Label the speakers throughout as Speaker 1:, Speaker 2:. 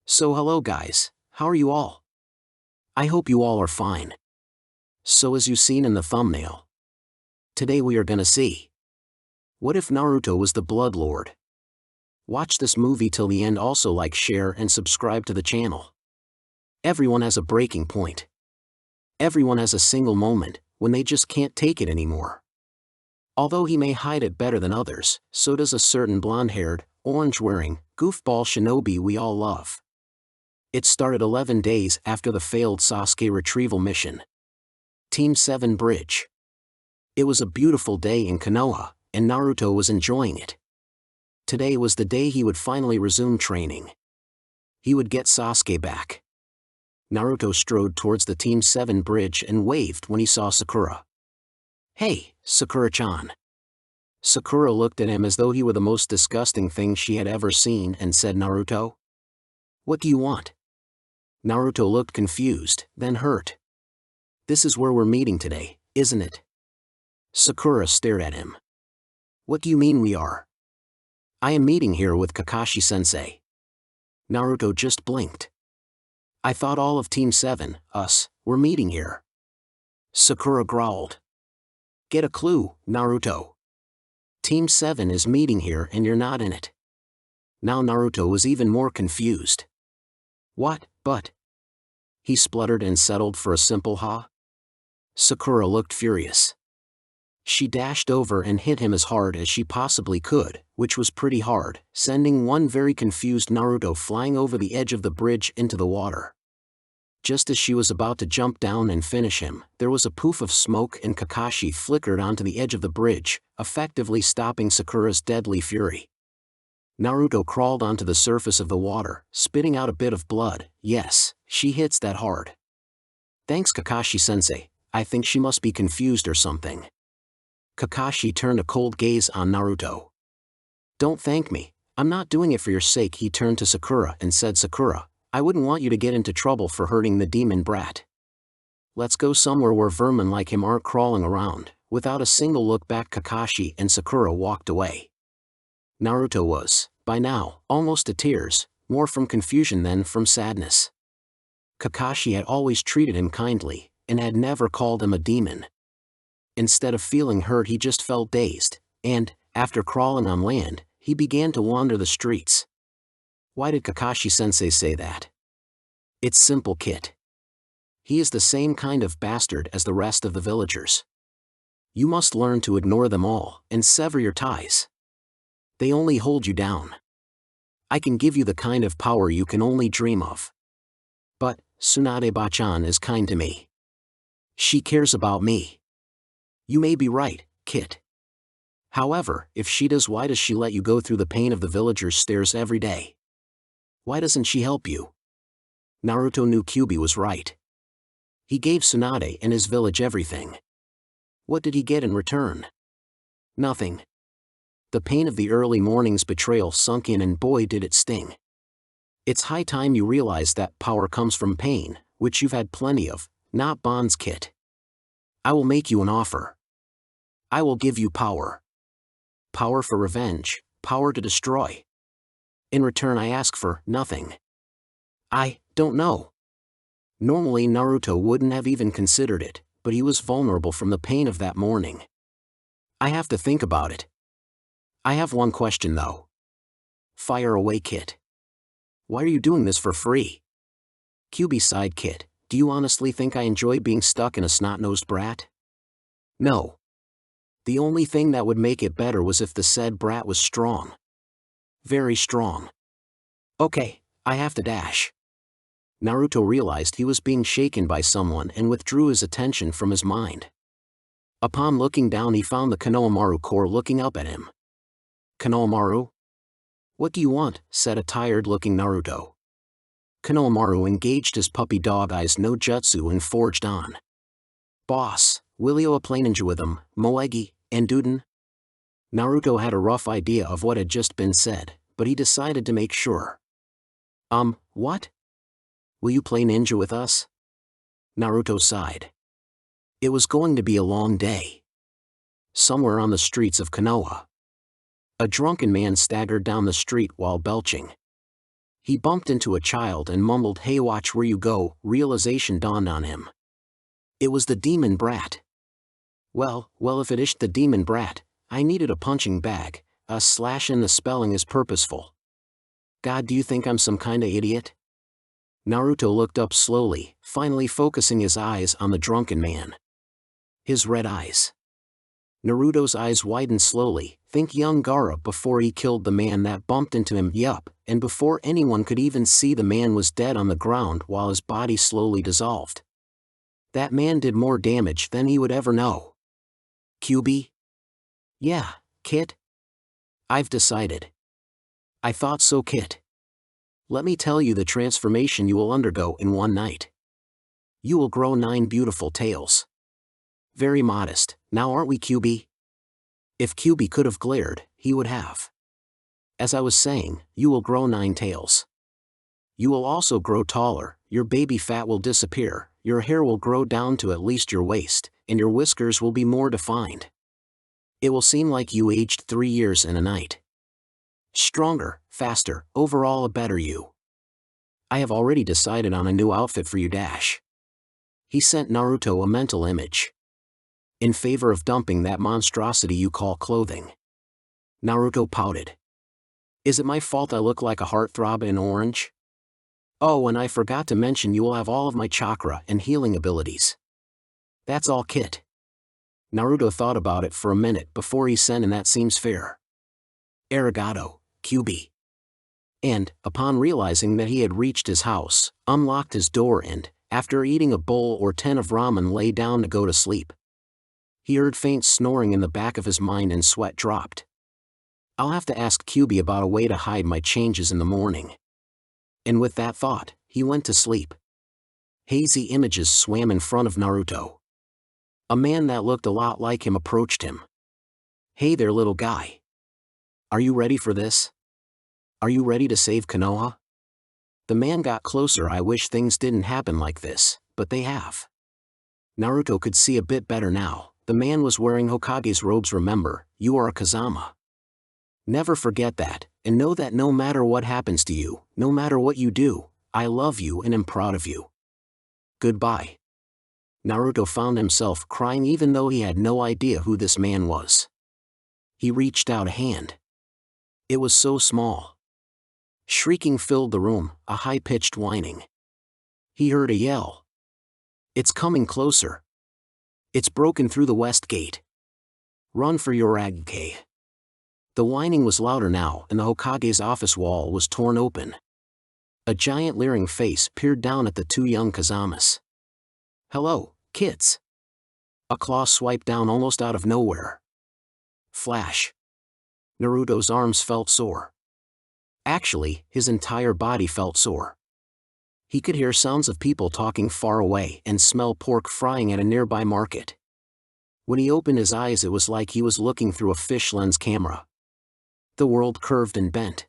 Speaker 1: So hello guys, how are you all? I hope you all are fine. So as you've seen in the thumbnail, today we are gonna see, what if Naruto was the Blood Lord? Watch this movie till the end. Also like, share and subscribe to the channel. Everyone has a breaking point. Everyone has a single moment when they just can't take it anymore. Although he may hide it better than others, so does a certain blonde-haired, orange-wearing, goofball shinobi we all love. It started 11 days after the failed Sasuke retrieval mission. Team 7 Bridge. It was a beautiful day in Konoha, and Naruto was enjoying it. Today was the day he would finally resume training. He would get Sasuke back. Naruto strode towards the Team 7 bridge and waved when he saw Sakura. "Hey, Sakura-chan." Sakura looked at him as though he were the most disgusting thing she had ever seen and said, "Naruto? What do you want?" Naruto looked confused, then hurt. "This is where we're meeting today, isn't it?" Sakura stared at him. "What do you mean we are?" "I am meeting here with Kakashi-sensei." Naruto just blinked. "I thought all of Team 7, us, were meeting here." Sakura growled. "Get a clue, Naruto. Team 7 is meeting here and you're not in it." Now Naruto was even more confused. "What, but?" He spluttered and settled for a simple "ha." Sakura looked furious. She dashed over and hit him as hard as she possibly could, which was pretty hard, sending one very confused Naruto flying over the edge of the bridge into the water. Just as she was about to jump down and finish him, there was a poof of smoke and Kakashi flickered onto the edge of the bridge, effectively stopping Sakura's deadly fury. Naruto crawled onto the surface of the water, spitting out a bit of blood. "Yes, she hits that hard. Thanks Kakashi-sensei, I think she must be confused or something." Kakashi turned a cold gaze on Naruto. "Don't thank me, I'm not doing it for your sake." He turned to Sakura and said, "Sakura, I wouldn't want you to get into trouble for hurting the demon brat. Let's go somewhere where vermin like him aren't crawling around." Without a single look back, Kakashi and Sakura walked away. Naruto was, by now, almost to tears, more from confusion than from sadness. Kakashi had always treated him kindly, and had never called him a demon. Instead of feeling hurt, he just felt dazed, and, after crawling on land, he began to wander the streets. Why did Kakashi-sensei say that? It's simple, kid. He is the same kind of bastard as the rest of the villagers. You must learn to ignore them all, and sever your ties. They only hold you down. I can give you the kind of power you can only dream of. But, Tsunade-bachan is kind to me. She cares about me. You may be right, kid. However, if she does, why does she let you go through the pain of the villagers' stares every day? Why doesn't she help you?" Naruto knew Kyuubi was right. He gave Tsunade and his village everything. What did he get in return? Nothing. The pain of the early morning's betrayal sunk in, and boy did it sting. It's high time you realize that power comes from pain, which you've had plenty of, not bonds, kid. I will make you an offer. I will give you power. Power for revenge, power to destroy. In return I ask for nothing. I don't know. Normally Naruto wouldn't have even considered it, but he was vulnerable from the pain of that morning. I have to think about it. I have one question though. Fire away, kid. Why are you doing this for free? Kyuubi sighed. Kid, do you honestly think I enjoy being stuck in a snot-nosed brat? No. The only thing that would make it better was if the said brat was strong. Very strong. Okay, I have to dash. Naruto realized he was being shaken by someone and withdrew his attention from his mind. Upon looking down, he found the Konohamaru Corps looking up at him. "Konohamaru? What do you want?" said a tired-looking Naruto. Konohamaru engaged his puppy dog eyes no jutsu and forged on. "Boss, will you play ninja with him, Moegi, and Duden?" Naruto had a rough idea of what had just been said, but he decided to make sure. What? Will you play ninja with us?" Naruto sighed. It was going to be a long day. Somewhere on the streets of Konoha, a drunken man staggered down the street while belching. He bumped into a child and mumbled, "Hey, watch where you go." Realization dawned on him. It was the demon brat. Well, if it isht the demon brat, I needed a punching bag. A slash in the spelling is purposeful. God, do you think I'm some kinda idiot? Naruto looked up slowly, finally focusing his eyes on the drunken man. His red eyes. Naruto's eyes widened slowly. Think young Gaara before he killed the man that bumped into him, yup, and before anyone could even see the man was dead on the ground while his body slowly dissolved. That man did more damage than he would ever know. QB? Yeah, Kit? I've decided. I thought so, Kit. Let me tell you the transformation you will undergo in one night. You will grow 9 beautiful tails. Very modest, now aren't we, QB? If QB could have glared, he would have. As I was saying, you will grow 9 tails. You will also grow taller, your baby fat will disappear, your hair will grow down to at least your waist, and your whiskers will be more defined. It will seem like you aged 3 years in a night. Stronger, faster, overall a better you. I have already decided on a new outfit for you. He sent Naruto a mental image. In favor of dumping that monstrosity you call clothing. Naruto pouted. Is it my fault I look like a heartthrob in orange? Oh, and I forgot to mention you will have all of my chakra and healing abilities. That's all, Kit. Naruto thought about it for a minute before he sent, and that seems fair. Arigato, QB. And, upon realizing that he had reached his house, unlocked his door and, after eating a bowl or 10 of ramen, lay down to go to sleep. He heard faint snoring in the back of his mind and sweat dropped. I'll have to ask QB about a way to hide my changes in the morning. And with that thought, he went to sleep. Hazy images swam in front of Naruto. A man that looked a lot like him approached him. Hey there, little guy. Are you ready for this? Are you ready to save Konoha? The man got closer. I wish things didn't happen like this, but they have. Naruto could see a bit better now. The man was wearing Hokage's robes. Remember, you are a Kazama. Never forget that, and know that no matter what happens to you, no matter what you do, I love you and am proud of you. Goodbye. Naruto found himself crying even though he had no idea who this man was. He reached out a hand. It was so small. Shrieking filled the room, a high-pitched whining. He heard a yell. It's coming closer. It's broken through the west gate. Run for your Agake. The whining was louder now, and the Hokage's office wall was torn open. A giant leering face peered down at the 2 young Kazamas. Hello, kids. A claw swiped down almost out of nowhere. Flash. Naruto's arms felt sore. Actually, his entire body felt sore. He could hear sounds of people talking far away and smell pork frying at a nearby market. When he opened his eyes, it was like he was looking through a fish lens camera. The world curved and bent.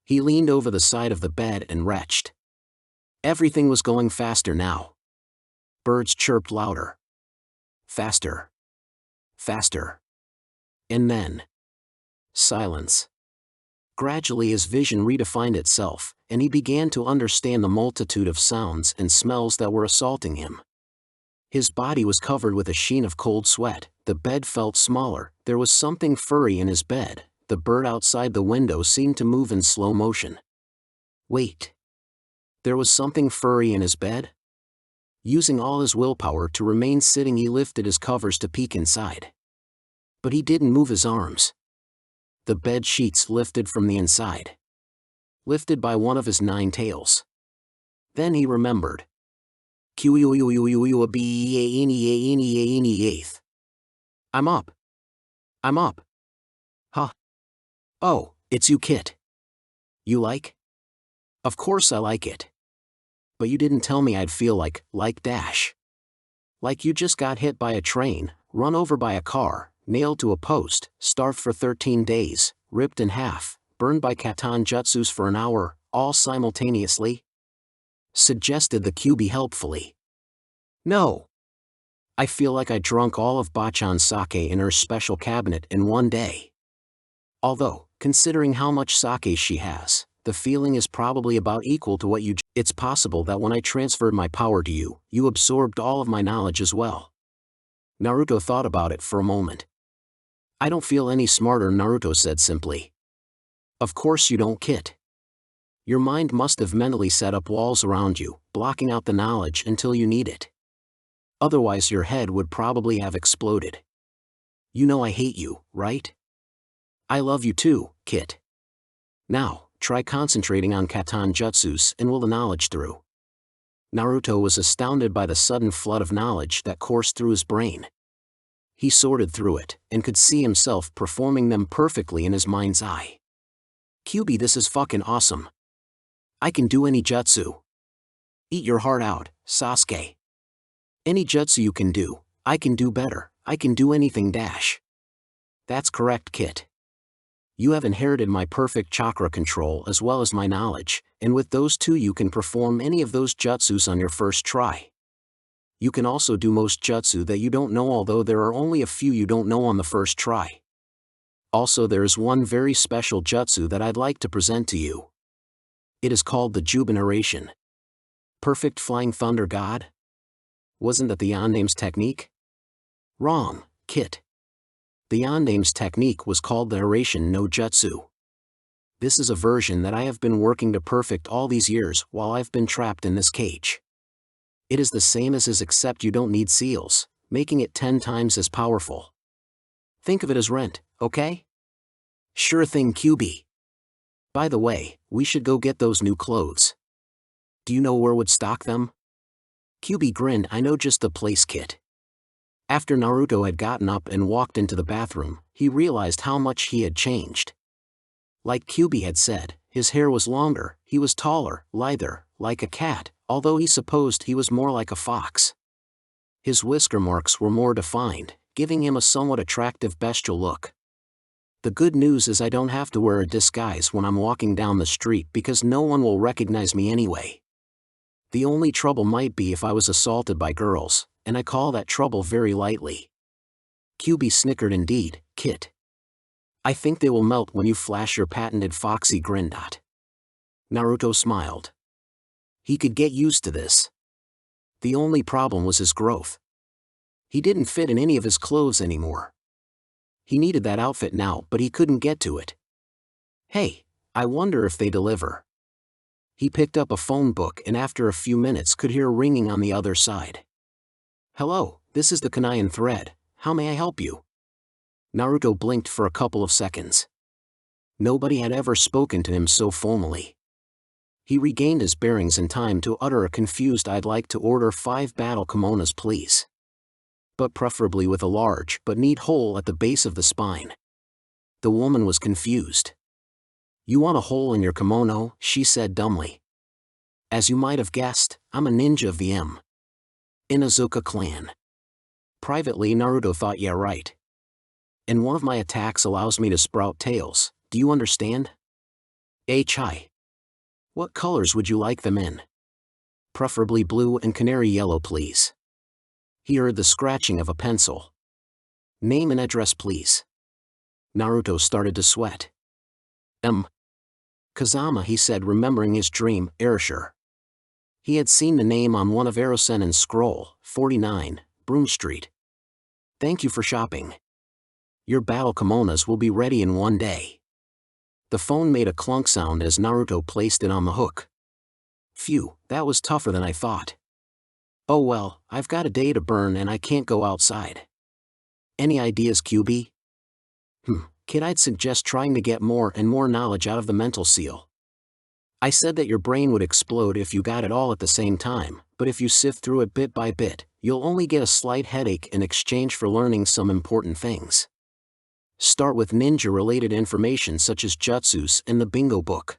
Speaker 1: He leaned over the side of the bed and retched. Everything was going faster now. Birds chirped louder. Faster. Faster. And then, silence. Gradually his vision redefined itself, and he began to understand the multitude of sounds and smells that were assaulting him. His body was covered with a sheen of cold sweat, the bed felt smaller, there was something furry in his bed, the bird outside the window seemed to move in slow motion. Wait. There was something furry in his bed? Using all his willpower to remain sitting, he lifted his covers to peek inside. But he didn't move his arms. The bed sheets lifted from the inside. Lifted by one of his 9 tails. Then he remembered. I'm up. I'm up. Huh. Oh, it's you, Kit. You like? Of course I like it. But you didn't tell me I'd feel like dash. Like you just got hit by a train, run over by a car, nailed to a post, starved for 13 days, ripped in half, burned by katan jutsus for an hour, all simultaneously? Suggested the QB helpfully. No. I feel like I drunk all of Bachan's sake in her special cabinet in one day. Although, considering how much sake she has, the feeling is probably about equal to what you. It's possible that when I transferred my power to you, you absorbed all of my knowledge as well. Naruto thought about it for a moment. I don't feel any smarter, Naruto said simply. Of course you don't, Kit. Your mind must have mentally set up walls around you, blocking out the knowledge until you need it. Otherwise your head would probably have exploded. You know I hate you, right? I love you too, Kit. Now, try concentrating on Katan Jutsus and will the knowledge through. Naruto was astounded by the sudden flood of knowledge that coursed through his brain. He sorted through it, and could see himself performing them perfectly in his mind's eye. Kyuubi, this is fucking awesome. I can do any jutsu. Eat your heart out, Sasuke. Any jutsu you can do, I can do better, I can do anything dash. That's correct, Kit. You have inherited my perfect chakra control as well as my knowledge, and with those two you can perform any of those jutsus on your first try. You can also do most jutsu that you don't know, although there are only a few you don't know on the first try. Also, there is one very special jutsu that I'd like to present to you. It is called the Jubineration. Perfect Flying Thunder God? Wasn't that the Yandame's technique? Wrong, Kit. The Yandame's technique was called the Aration no Jutsu. This is a version that I have been working to perfect all these years while I've been trapped in this cage. It is the same as his, except you don't need seals, making it 10 times as powerful. Think of it as rent, okay? Sure thing, Kyuubi. By the way, we should go get those new clothes. Do you know where would stock them? Kyuubi grinned. I know just the place, Kit. After Naruto had gotten up and walked into the bathroom, he realized how much he had changed. Like Kyuubi had said, his hair was longer, he was taller, lither, like a cat, although he supposed he was more like a fox. His whisker marks were more defined, giving him a somewhat attractive bestial look. The good news is I don't have to wear a disguise when I'm walking down the street because no one will recognize me anyway. The only trouble might be if I was assaulted by girls, and I call that trouble very lightly. Kyuubi snickered. Indeed, Kit. I think they will melt when you flash your patented foxy grin. Naruto smiled. He could get used to this. The only problem was his growth. He didn't fit in any of his clothes anymore. He needed that outfit now, but he couldn't get to it. Hey, I wonder if they deliver. He picked up a phone book and after a few minutes could hear ringing on the other side. Hello, this is the Kanayan thread, how may I help you? Naruto blinked for a couple of seconds. Nobody had ever spoken to him so formally. He regained his bearings in time to utter a confused "I'd like to order 5 battle kimonos please. But preferably with a large but neat hole at the base of the spine." The woman was confused. "You want a hole in your kimono?" she said dumbly. "As you might have guessed, I'm a ninja of the Inazuka clan." Privately, Naruto thought, yeah right. "And one of my attacks allows me to sprout tails, do you understand?" Hi. "What colors would you like them in?" "Preferably blue and canary yellow please." He heard the scratching of a pencil. "Name and address please." Naruto started to sweat. Kazama," he said, remembering his dream, Erasure. He had seen the name on one of Erosenen's scroll, 49, Broom Street. "Thank you for shopping. Your battle kimonos will be ready in 1 day." The phone made a clunk sound as Naruto placed it on the hook. "Phew, that was tougher than I thought. Oh well, I've got a day to burn and I can't go outside. Any ideas, Kyuubi?" Kid, I'd suggest trying to get more and more knowledge out of the mental seal. I said that your brain would explode if you got it all at the same time, but if you sift through it bit by bit, you'll only get a slight headache in exchange for learning some important things. Start with ninja-related information such as jutsus and the bingo book.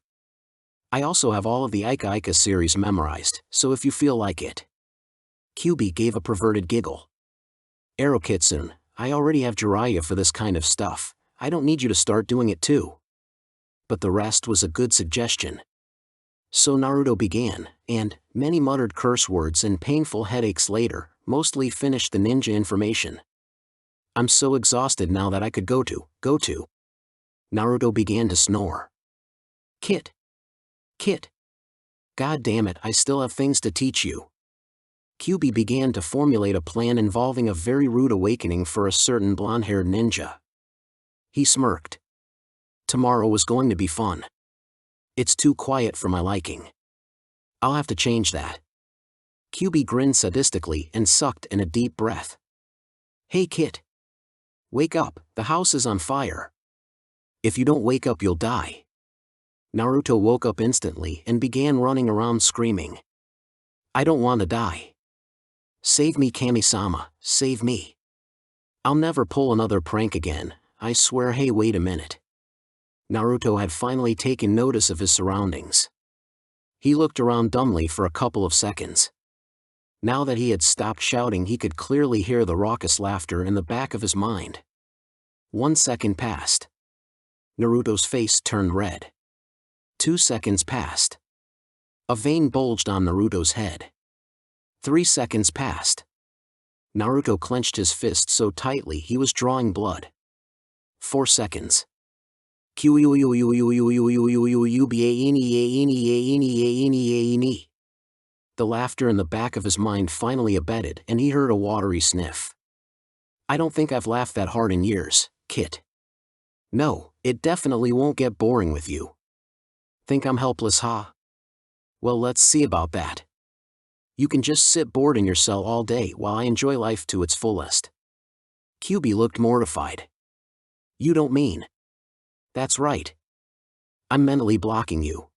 Speaker 1: I also have all of the Ika Ika series memorized, so if you feel like it. Kyuubi gave a perverted giggle. "Arokitsune, I already have Jiraiya for this kind of stuff, I don't need you to start doing it too." But the rest was a good suggestion. So Naruto began, and, many muttered curse words and painful headaches later, mostly finished the ninja information. "I'm so exhausted now that I could go to. Naruto began to snore. "Kit. Kit. God damn it, I still have things to teach you. Kyuubi began to formulate a plan involving a very rude awakening for a certain blonde-haired ninja. He smirked. Tomorrow was going to be fun. It's too quiet for my liking. I'll have to change that. Kyuubi grinned sadistically and sucked in a deep breath. Hey Kit. Wake up, the house is on fire. If you don't wake up you'll die. Naruto woke up instantly and began running around screaming. I don't want to die. Save me Kami-sama, save me. I'll never pull another prank again, I swear. Hey, wait a minute. Naruto had finally taken notice of his surroundings. He looked around dumbly for a couple of seconds. Now that he had stopped shouting, he could clearly hear the raucous laughter in the back of his mind. 1 second passed. Naruto's face turned red. 2 seconds passed. A vein bulged on Naruto's head. 3 seconds passed. Naruto clenched his fist so tightly he was drawing blood. 4 seconds. The laughter in the back of his mind finally abated and he heard a watery sniff. I don't think I've laughed that hard in years, Kit. No, it definitely won't get boring with you. Think I'm helpless, huh? Well, let's see about that. You can just sit bored in your cell all day while I enjoy life to its fullest. Kyuubi looked mortified. You don't mean? That's right. I'm mentally blocking you.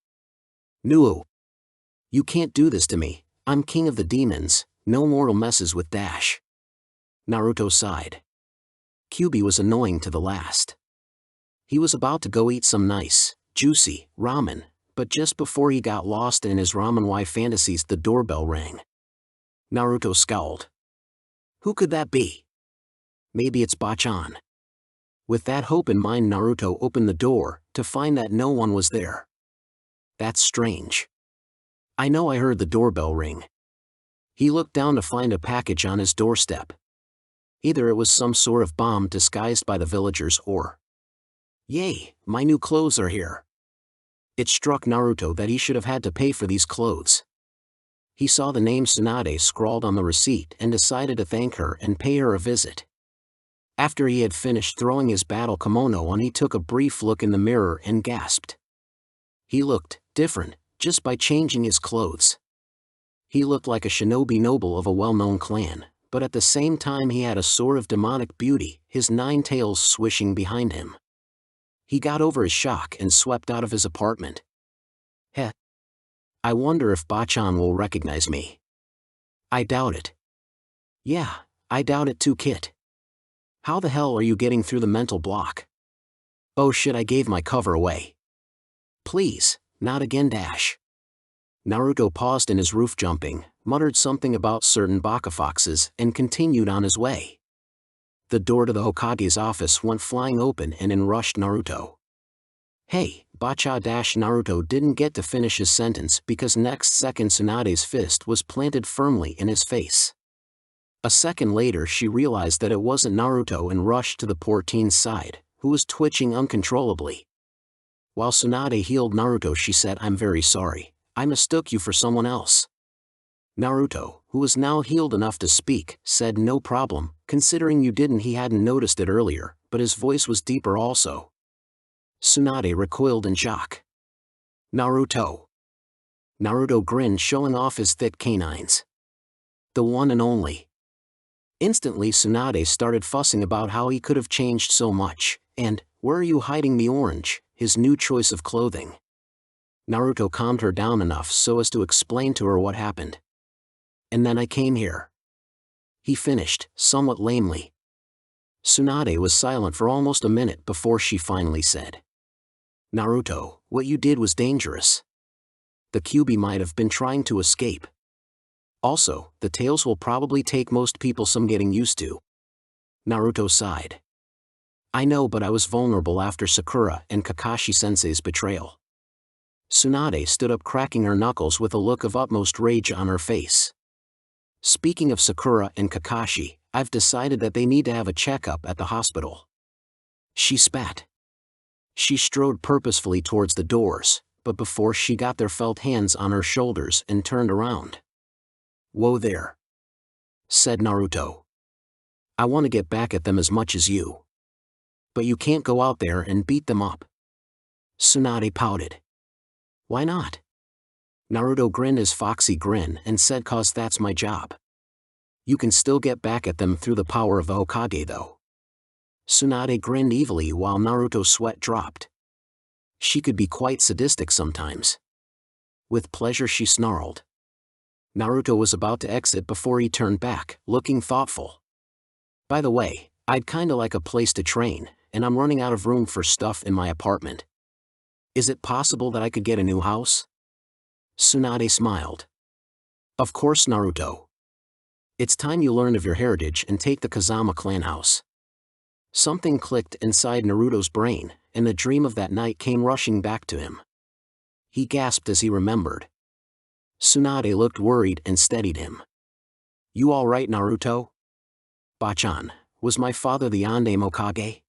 Speaker 1: Nuo. You can't do this to me, I'm king of the demons, no mortal messes with Dash. Naruto sighed. Kyuubi was annoying to the last. He was about to go eat some nice, juicy, ramen, but just before he got lost in his ramen fantasies the doorbell rang. Naruto scowled. Who could that be? Maybe it's Bachan. With that hope in mind, Naruto opened the door, to find that no one was there. That's strange. I know I heard the doorbell ring. He looked down to find a package on his doorstep. Either it was some sort of bomb disguised by the villagers or... Yay, my new clothes are here. It struck Naruto that he should have had to pay for these clothes. He saw the name Tsunade scrawled on the receipt and decided to thank her and pay her a visit. After he had finished throwing his battle kimono on, he took a brief look in the mirror and gasped. He looked different, just by changing his clothes. He looked like a shinobi noble of a well-known clan, but at the same time he had a sort of demonic beauty, his 9 tails swishing behind him. He got over his shock and swept out of his apartment. Heh. I wonder if Bachan will recognize me. I doubt it. Yeah, I doubt it too, Kit. How the hell are you getting through the mental block? Oh shit, I gave my cover away. Please, not again, Dash. Naruto paused in his roof jumping, muttered something about certain baka foxes, and continued on his way. The door to the Hokage's office went flying open and in rushed Naruto. Hey, Bacha! Naruto didn't get to finish his sentence because next second Tsunade's fist was planted firmly in his face. A second later she realized that it wasn't Naruto and rushed to the poor teen's side, who was twitching uncontrollably. While Tsunade healed Naruto, she said, I'm very sorry, I mistook you for someone else. Naruto, who was now healed enough to speak, said no problem, considering you didn't. He hadn't noticed it earlier, but his voice was deeper also. Tsunade recoiled in shock. Naruto. Naruto grinned, showing off his thick canines. The one and only. Instantly Tsunade started fussing about how he could have changed so much, and, where are you hiding the orange, his new choice of clothing? Naruto calmed her down enough so as to explain to her what happened. And then I came here. He finished, somewhat lamely. Tsunade was silent for almost a minute before she finally said. Naruto, what you did was dangerous. The Kyuubi might have been trying to escape. Also, the tails will probably take most people some getting used to. Naruto sighed. I know, but I was vulnerable after Sakura and Kakashi-sensei's betrayal. Tsunade stood up, cracking her knuckles with a look of utmost rage on her face. Speaking of Sakura and Kakashi, I've decided that they need to have a checkup at the hospital. She spat. She strode purposefully towards the doors, but before she got there felt hands on her shoulders and turned around. "Whoa there," said Naruto. "I want to get back at them as much as you. But you can't go out there and beat them up." Tsunade pouted. "Why not?" Naruto grinned his foxy grin and said, "'Cause that's my job. You can still get back at them through the power of the Hokage though." Tsunade grinned evilly while Naruto's sweat dropped. She could be quite sadistic sometimes. With pleasure she snarled. Naruto was about to exit before he turned back, looking thoughtful. "By the way, I'd kinda like a place to train, and I'm running out of room for stuff in my apartment. Is it possible that I could get a new house?" Tsunade smiled. "Of course, Naruto. It's time you learned of your heritage and take the Kazama clan house." Something clicked inside Naruto's brain, and the dream of that night came rushing back to him. He gasped as he remembered. Tsunade looked worried and steadied him. "You all right, Naruto?" "Bachan, was my father the Yondaime Hokage?"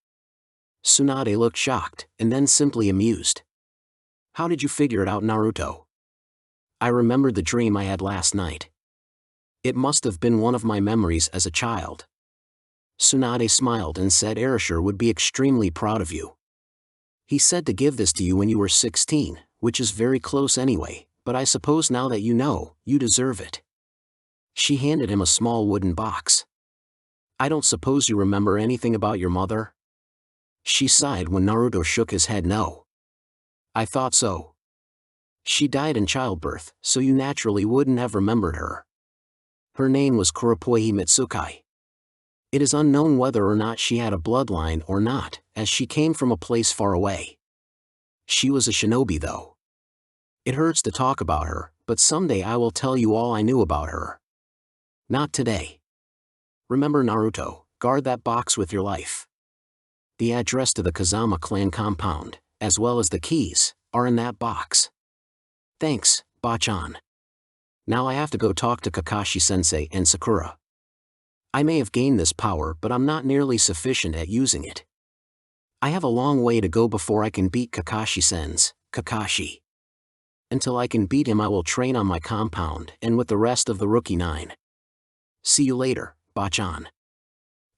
Speaker 1: Tsunade looked shocked, and then simply amused. "How did you figure it out, Naruto?" "I remembered the dream I had last night. It must have been one of my memories as a child." Tsunade smiled and said Erasure would be extremely proud of you. "He said to give this to you when you were 16, which is very close anyway, but I suppose now that you know, you deserve it." She handed him a small wooden box. "I don't suppose you remember anything about your mother?" She sighed when Naruto shook his head no. "I thought so. She died in childbirth, so you naturally wouldn't have remembered her. Her name was Kuropoei Mitsukai. It is unknown whether or not she had a bloodline or not, as she came from a place far away. She was a shinobi though. It hurts to talk about her, but someday I will tell you all I knew about her. Not today. Remember, Naruto, guard that box with your life. The address to the Kazama clan compound, as well as the keys, are in that box." "Thanks, Bachan. Now I have to go talk to Kakashi-sensei and Sakura. I may have gained this power, but I'm not nearly sufficient at using it. I have a long way to go before I can beat Kakashi-sen's Kakashi. Until I can beat him I will train on my compound and with the rest of the Rookie 9. See you later, Bachan."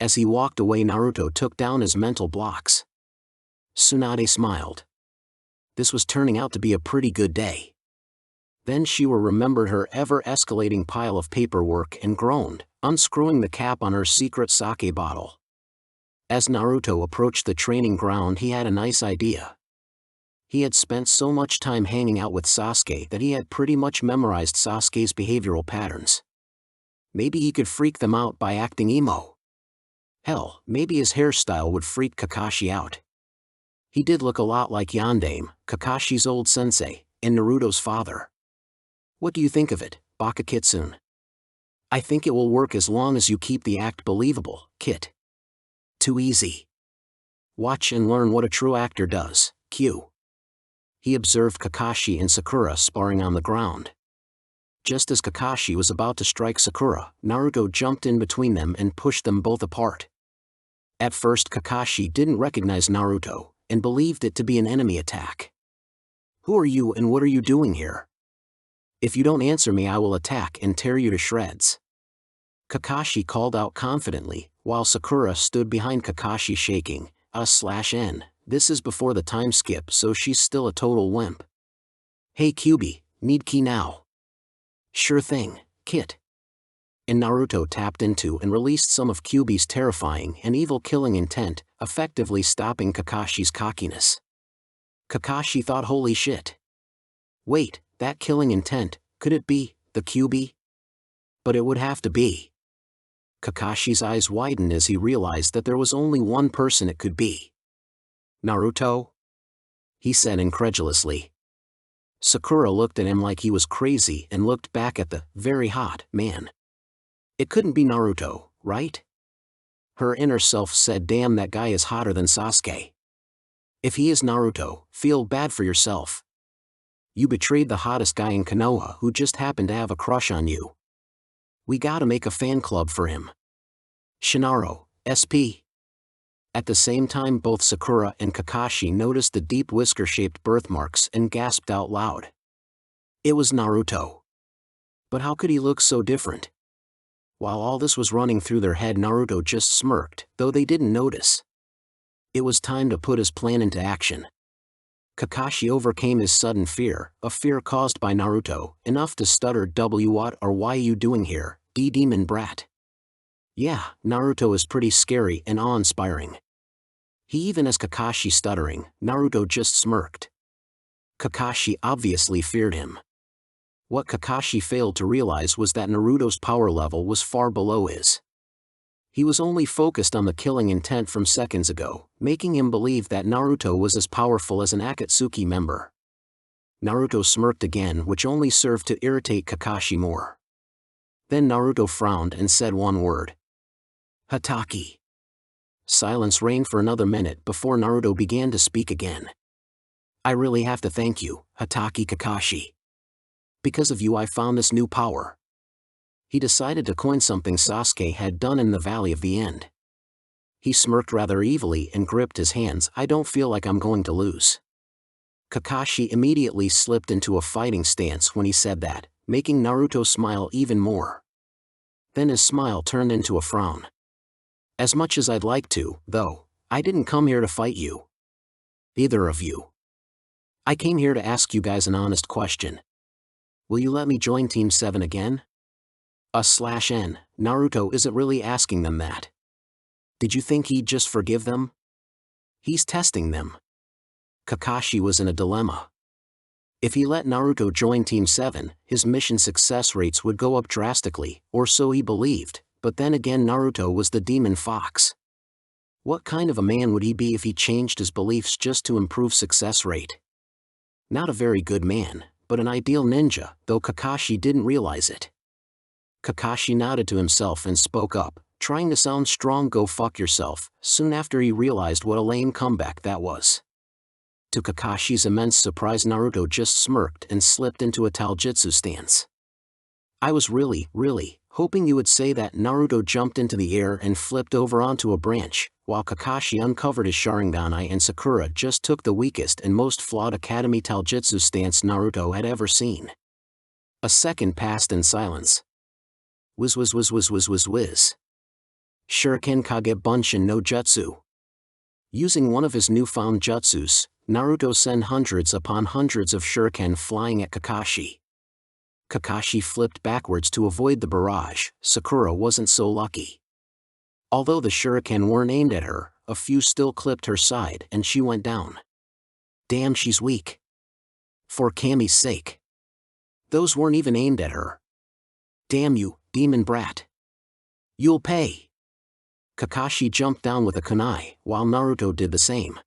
Speaker 1: As he walked away, Naruto took down his mental blocks. Tsunade smiled. This was turning out to be a pretty good day. Then she remembered her ever-escalating pile of paperwork and groaned, unscrewing the cap on her secret sake bottle. As Naruto approached the training ground, he had a nice idea. He had spent so much time hanging out with Sasuke that he had pretty much memorized Sasuke's behavioral patterns. Maybe he could freak them out by acting emo. Hell, maybe his hairstyle would freak Kakashi out. He did look a lot like Yondaime, Kakashi's old sensei, and Naruto's father. "What do you think of it, Baka Kitsune?" "I think it will work as long as you keep the act believable, Kit. Too easy. Watch and learn what a true actor does, Q." He observed Kakashi and Sakura sparring on the ground. Just as Kakashi was about to strike Sakura, Naruto jumped in between them and pushed them both apart. At first Kakashi didn't recognize Naruto, and believed it to be an enemy attack. "Who are you and what are you doing here? If you don't answer me I will attack and tear you to shreds." Kakashi called out confidently, while Sakura stood behind Kakashi shaking, "N, this is before the time skip so she's still a total wimp." "Hey Kyuubi, need key now?" "Sure thing, Kit." And Naruto tapped into and released some of Kyuubi's terrifying and evil killing intent, effectively stopping Kakashi's cockiness. Kakashi thought, holy shit. Wait, that killing intent, could it be the Kyuubi? But it would have to be. Kakashi's eyes widened as he realized that there was only one person it could be. "Naruto?" he said incredulously. Sakura looked at him like he was crazy and looked back at the very hot man. It couldn't be Naruto, right? Her inner self said, damn, that guy is hotter than Sasuke. If he is Naruto, feel bad for yourself. You betrayed the hottest guy in Konoha who just happened to have a crush on you. We gotta make a fan club for him. Shinaro, SP. At the same time, both Sakura and Kakashi noticed the deep whisker-shaped birthmarks and gasped out loud. It was Naruto. But how could he look so different? While all this was running through their head, Naruto just smirked, though they didn't notice. It was time to put his plan into action. Kakashi overcame his sudden fear, a fear caused by Naruto, enough to stutter, "What or why you doing here, demon brat?" Yeah, Naruto is pretty scary and awe-inspiring. He even has Kakashi stuttering. Naruto just smirked. Kakashi obviously feared him. What Kakashi failed to realize was that Naruto's power level was far below his. He was only focused on the killing intent from seconds ago, making him believe that Naruto was as powerful as an Akatsuki member. Naruto smirked again, which only served to irritate Kakashi more. Then Naruto frowned and said one word. Hataki. Silence reigned for another minute before Naruto began to speak again. I really have to thank you, Hataki Kakashi. Because of you I found this new power. He decided to coin something Sasuke had done in the Valley of the End. He smirked rather evilly and gripped his hands. I don't feel like I'm going to lose. Kakashi immediately slipped into a fighting stance when he said that, making Naruto smile even more. Then his smile turned into a frown. As much as I'd like to, though, I didn't come here to fight you. Either of you. I came here to ask you guys an honest question. Will you let me join Team 7 again? N. Naruto isn't really asking them that. Did you think he'd just forgive them? He's testing them. Kakashi was in a dilemma. If he let Naruto join Team 7, his mission success rates would go up drastically, or so he believed, but then again Naruto was the demon fox. What kind of a man would he be if he changed his beliefs just to improve success rate? Not a very good man, but an ideal ninja, though Kakashi didn't realize it. Kakashi nodded to himself and spoke up, trying to sound strong. Go fuck yourself, soon after he realized what a lame comeback that was. To Kakashi's immense surprise, Naruto just smirked and slipped into a taijutsu stance. I was really hoping you would say that. Naruto jumped into the air and flipped over onto a branch, while Kakashi uncovered his Sharingan and Sakura just took the weakest and most flawed Academy taijutsu stance Naruto had ever seen. A second passed in silence. Whiz. Shuriken Kage Bunshin no Jutsu. Using one of his newfound jutsus, Naruto sent hundreds upon hundreds of shuriken flying at Kakashi. Kakashi flipped backwards to avoid the barrage. Sakura wasn't so lucky. Although the shuriken weren't aimed at her, a few still clipped her side and she went down. Damn, she's weak. For Kami's sake. Those weren't even aimed at her. Damn you, demon brat. You'll pay. Kakashi jumped down with a kunai, while Naruto did the same.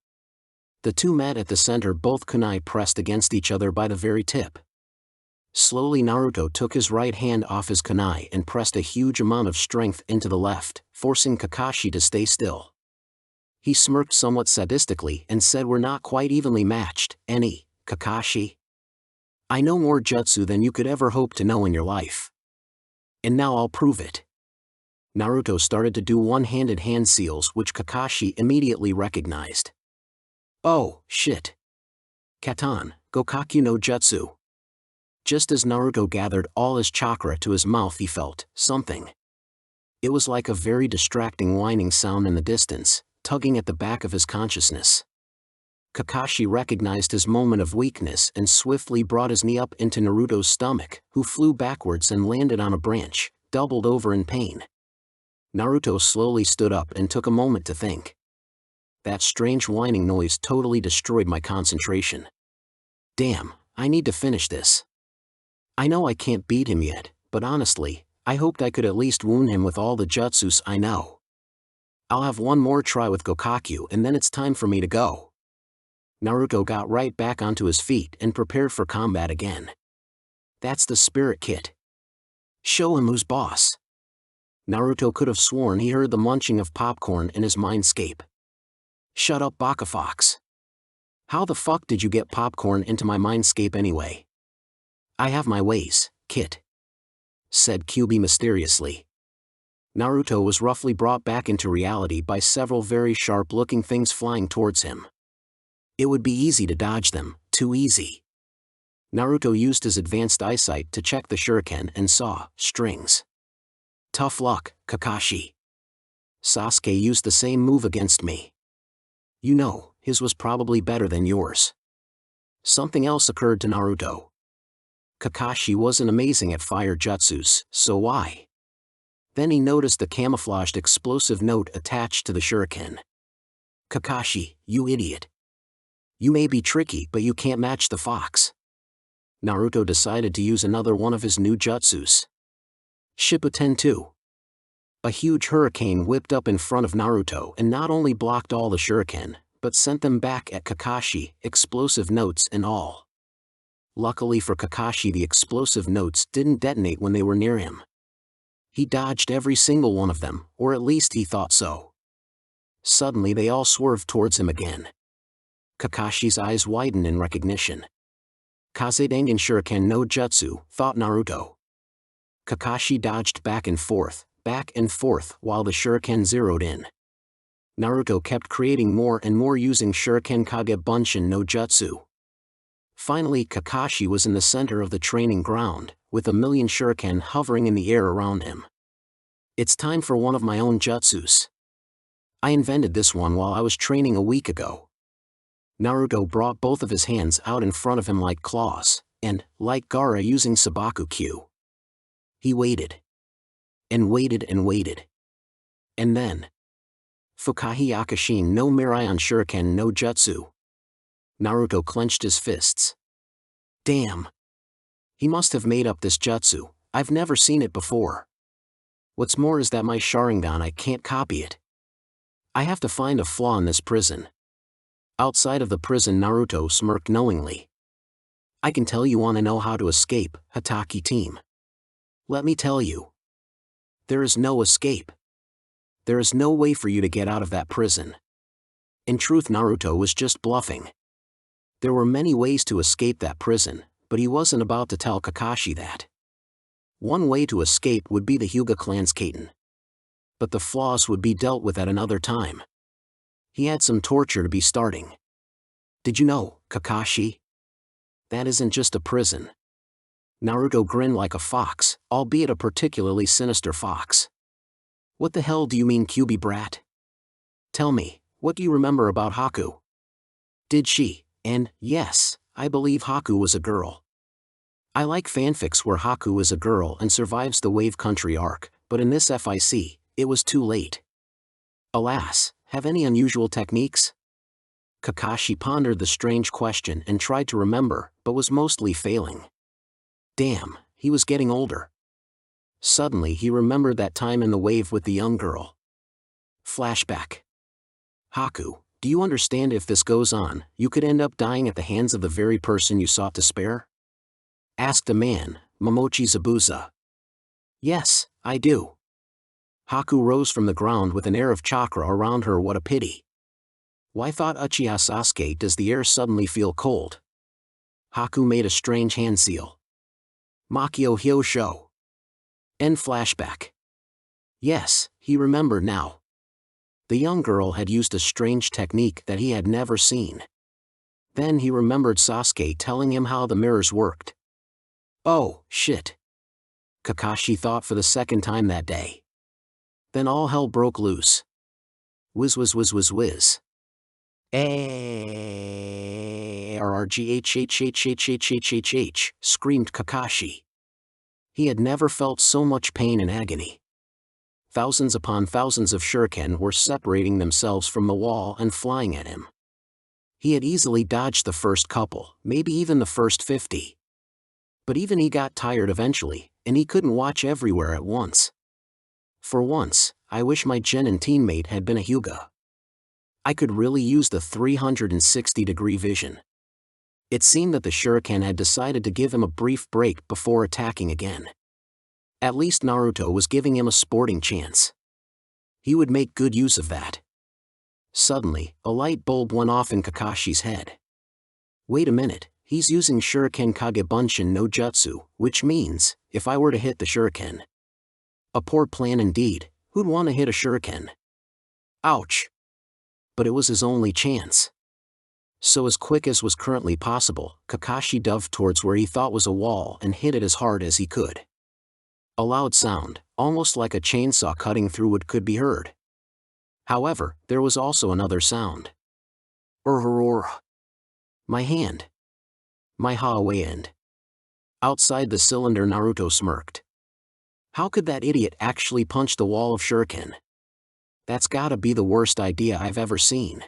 Speaker 1: The two met at the center, both kunai pressed against each other by the very tip. Slowly Naruto took his right hand off his kunai and pressed a huge amount of strength into the left, forcing Kakashi to stay still. He smirked somewhat sadistically and said, we're not quite evenly matched, Kakashi. I know more jutsu than you could ever hope to know in your life. And now I'll prove it. Naruto started to do one-handed hand seals, which Kakashi immediately recognized. Oh, shit. Katan, Gokaku no Jutsu. Just as Naruto gathered all his chakra to his mouth, he felt something. It was like a very distracting whining sound in the distance, tugging at the back of his consciousness. Kakashi recognized his moment of weakness and swiftly brought his knee up into Naruto's stomach, who flew backwards and landed on a branch, doubled over in pain. Naruto slowly stood up and took a moment to think. That strange whining noise totally destroyed my concentration. Damn, I need to finish this. I know I can't beat him yet, but honestly, I hoped I could at least wound him with all the jutsus I know. I'll have one more try with Gokaku and then it's time for me to go. Naruto got right back onto his feet and prepared for combat again. That's the spirit kid. Show him who's boss. Naruto could have sworn he heard the munching of popcorn in his mindscape. Shut up, Baka Fox. How the fuck did you get popcorn into my mindscape anyway? I have my ways, kid, said Kyuubi mysteriously. Naruto was roughly brought back into reality by several very sharp-looking things flying towards him. It would be easy to dodge them, too easy. Naruto used his advanced eyesight to check the shuriken and saw strings. Tough luck, Kakashi. Sasuke used the same move against me. You know, his was probably better than yours. Something else occurred to Naruto. Kakashi wasn't amazing at fire jutsus, so why? Then he noticed the camouflaged explosive note attached to the shuriken. Kakashi, you idiot. You may be tricky, but you can't match the fox. Naruto decided to use another one of his new jutsus. Shippuden 2. A huge hurricane whipped up in front of Naruto and not only blocked all the shuriken, but sent them back at Kakashi, explosive notes and all. Luckily for Kakashi, the explosive notes didn't detonate when they were near him. He dodged every single one of them, or at least he thought so. Suddenly they all swerved towards him again. Kakashi's eyes widened in recognition. Kazedangan Shuriken no Jutsu, thought Naruto. Kakashi dodged back and forth, while the shuriken zeroed in. Naruto kept creating more and more using Shuriken Kage Bunshin no Jutsu. Finally Kakashi was in the center of the training ground, with a million shuriken hovering in the air around him. It's time for one of my own jutsus. I invented this one while I was training a week ago. Naruto brought both of his hands out in front of him like claws, and, like Gaara using Sabaku Q. He waited. And waited and waited. And then... Fukahi Akashin no Miraion Shuriken no Jutsu. Naruto clenched his fists. Damn. He must have made up this jutsu, I've never seen it before. What's more is that my Sharingan, I can't copy it. I have to find a flaw in this prison. Outside of the prison, Naruto smirked knowingly. I can tell you want to know how to escape, Hatake team. Let me tell you. There is no escape. There is no way for you to get out of that prison. In truth, Naruto was just bluffing. There were many ways to escape that prison, but he wasn't about to tell Kakashi that. One way to escape would be the Hyuga clan's Kaiten. But the flaws would be dealt with at another time. He had some torture to be starting. Did you know, Kakashi? That isn't just a prison. Naruto grinned like a fox, albeit a particularly sinister fox. What the hell do you mean, Kyuubi brat? Tell me, what do you remember about Haku? Did she? And, yes, I believe Haku was a girl. I like fanfics where Haku is a girl and survives the Wave Country arc, but in this FIC, it was too late. Alas, have any unusual techniques? Kakashi pondered the strange question and tried to remember, but was mostly failing. Damn, he was getting older. Suddenly he remembered that time in the wave with the young girl. Flashback. Haku, do you understand if this goes on, you could end up dying at the hands of the very person you sought to spare? Asked a man, Momochi Zabuza. Yes, I do. Haku rose from the ground with an air of chakra around her. What a pity. Why, thought Uchiha Sasuke, does the air suddenly feel cold? Haku made a strange hand seal. Makio Hyosho. End flashback. Yes, he remembered now. The young girl had used a strange technique that he had never seen. Then he remembered Sasuke telling him how the mirrors worked. Oh, shit. Kakashi thought for the second time that day. Then all hell broke loose. Whiz whiz whiz whiz whiz. ARRGHHHHHHHH, screamed Kakashi. He had never felt so much pain and agony. Thousands upon thousands of shuriken were separating themselves from the wall and flying at him. He had easily dodged the first couple, maybe even the first 50. But even he got tired eventually, and he couldn't watch everywhere at once. For once, I wish my Genin teammate had been a Hyuga. I could really use the 360-degree vision. It seemed that the shuriken had decided to give him a brief break before attacking again. At least Naruto was giving him a sporting chance. He would make good use of that. Suddenly, a light bulb went off in Kakashi's head. Wait a minute, he's using Shuriken Kage Bunshin no Jutsu, which means, if I were to hit the shuriken. A poor plan indeed. Who'd want to hit a shuriken? Ouch! But it was his only chance. So as quick as was currently possible, Kakashi dove towards where he thought was a wall and hit it as hard as he could. A loud sound, almost like a chainsaw cutting through wood, could be heard. However, there was also another sound. My hand. My Hawaii end. Outside the cylinder, Naruto smirked. How could that idiot actually punch the wall of shuriken? That's gotta be the worst idea I've ever seen.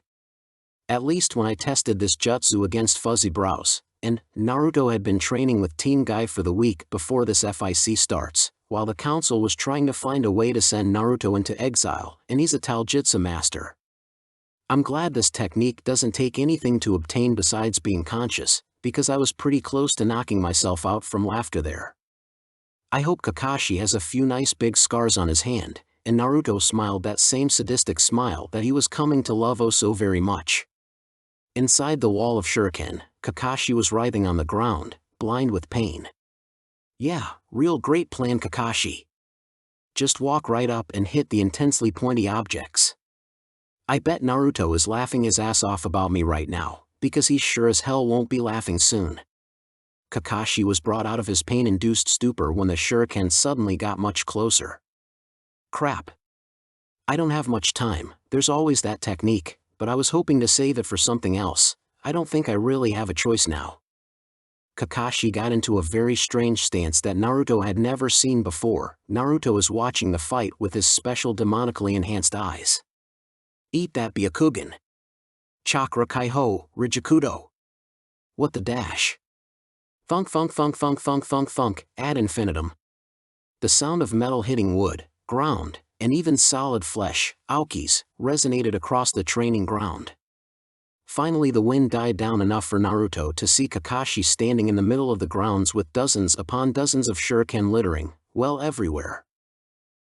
Speaker 1: At least when I tested this jutsu against Fuzzy Brows, and Naruto had been training with Team Guy for the week before this FIC starts, while the council was trying to find a way to send Naruto into exile, and he's a Taijutsu master. I'm glad this technique doesn't take anything to obtain besides being conscious, because I was pretty close to knocking myself out from laughter there. I hope Kakashi has a few nice big scars on his hand, and Naruto smiled that same sadistic smile that he was coming to love oh so very much. Inside the wall of shuriken, Kakashi was writhing on the ground, blind with pain. Yeah, real great plan, Kakashi. Just walk right up and hit the intensely pointy objects. I bet Naruto is laughing his ass off about me right now, because he sure as hell won't be laughing soon. Kakashi was brought out of his pain-induced stupor when the shuriken suddenly got much closer. Crap. I don't have much time, there's always that technique, but I was hoping to save it for something else. I don't think I really have a choice now. Kakashi got into a very strange stance that Naruto had never seen before. Naruto is watching the fight with his special demonically enhanced eyes. Eat that, Byakugan. Chakra Kaiho, Rijikudo. What the dash? Funk funk funk funk funk funk funk, ad infinitum. The sound of metal hitting wood, ground, and even solid flesh, aokis, resonated across the training ground. Finally the wind died down enough for Naruto to see Kakashi standing in the middle of the grounds with dozens upon dozens of shuriken littering, well, everywhere.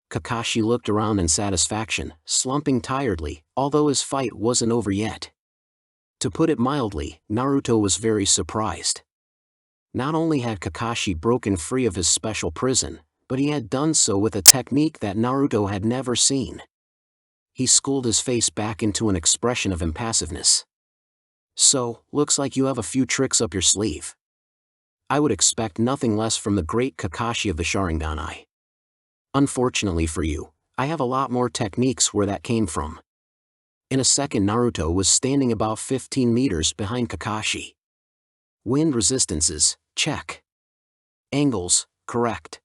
Speaker 1: Kakashi looked around in satisfaction, slumping tiredly, although his fight wasn't over yet. To put it mildly, Naruto was very surprised. Not only had Kakashi broken free of his special prison, but he had done so with a technique that Naruto had never seen. He schooled his face back into an expression of impassiveness. So, looks like you have a few tricks up your sleeve. I would expect nothing less from the great Kakashi of the Sharinganai. Unfortunately for you, I have a lot more techniques where that came from. In a second Naruto was standing about 15 meters behind Kakashi. Wind resistances, check. Angles, correct.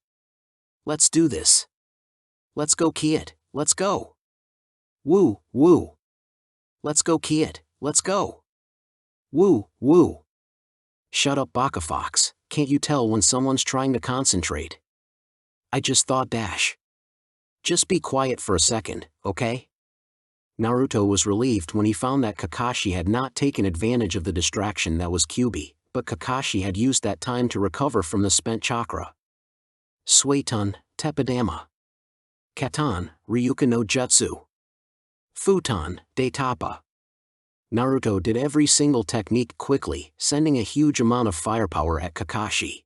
Speaker 1: Let's do this. Let's go Kiet, let's go. Woo, woo. Let's go Kiet, let's go. Woo, woo. Shut up, Baka Fox, can't you tell when someone's trying to concentrate? I just thought dash. Just be quiet for a second, okay? Naruto was relieved when he found that Kakashi had not taken advantage of the distraction that was Kyuubi, but Kakashi had used that time to recover from the spent chakra. Suiton, Teppadama. Katan, Ryuka no Jutsu. Futon, Daitapa. Naruto did every single technique quickly, sending a huge amount of firepower at Kakashi.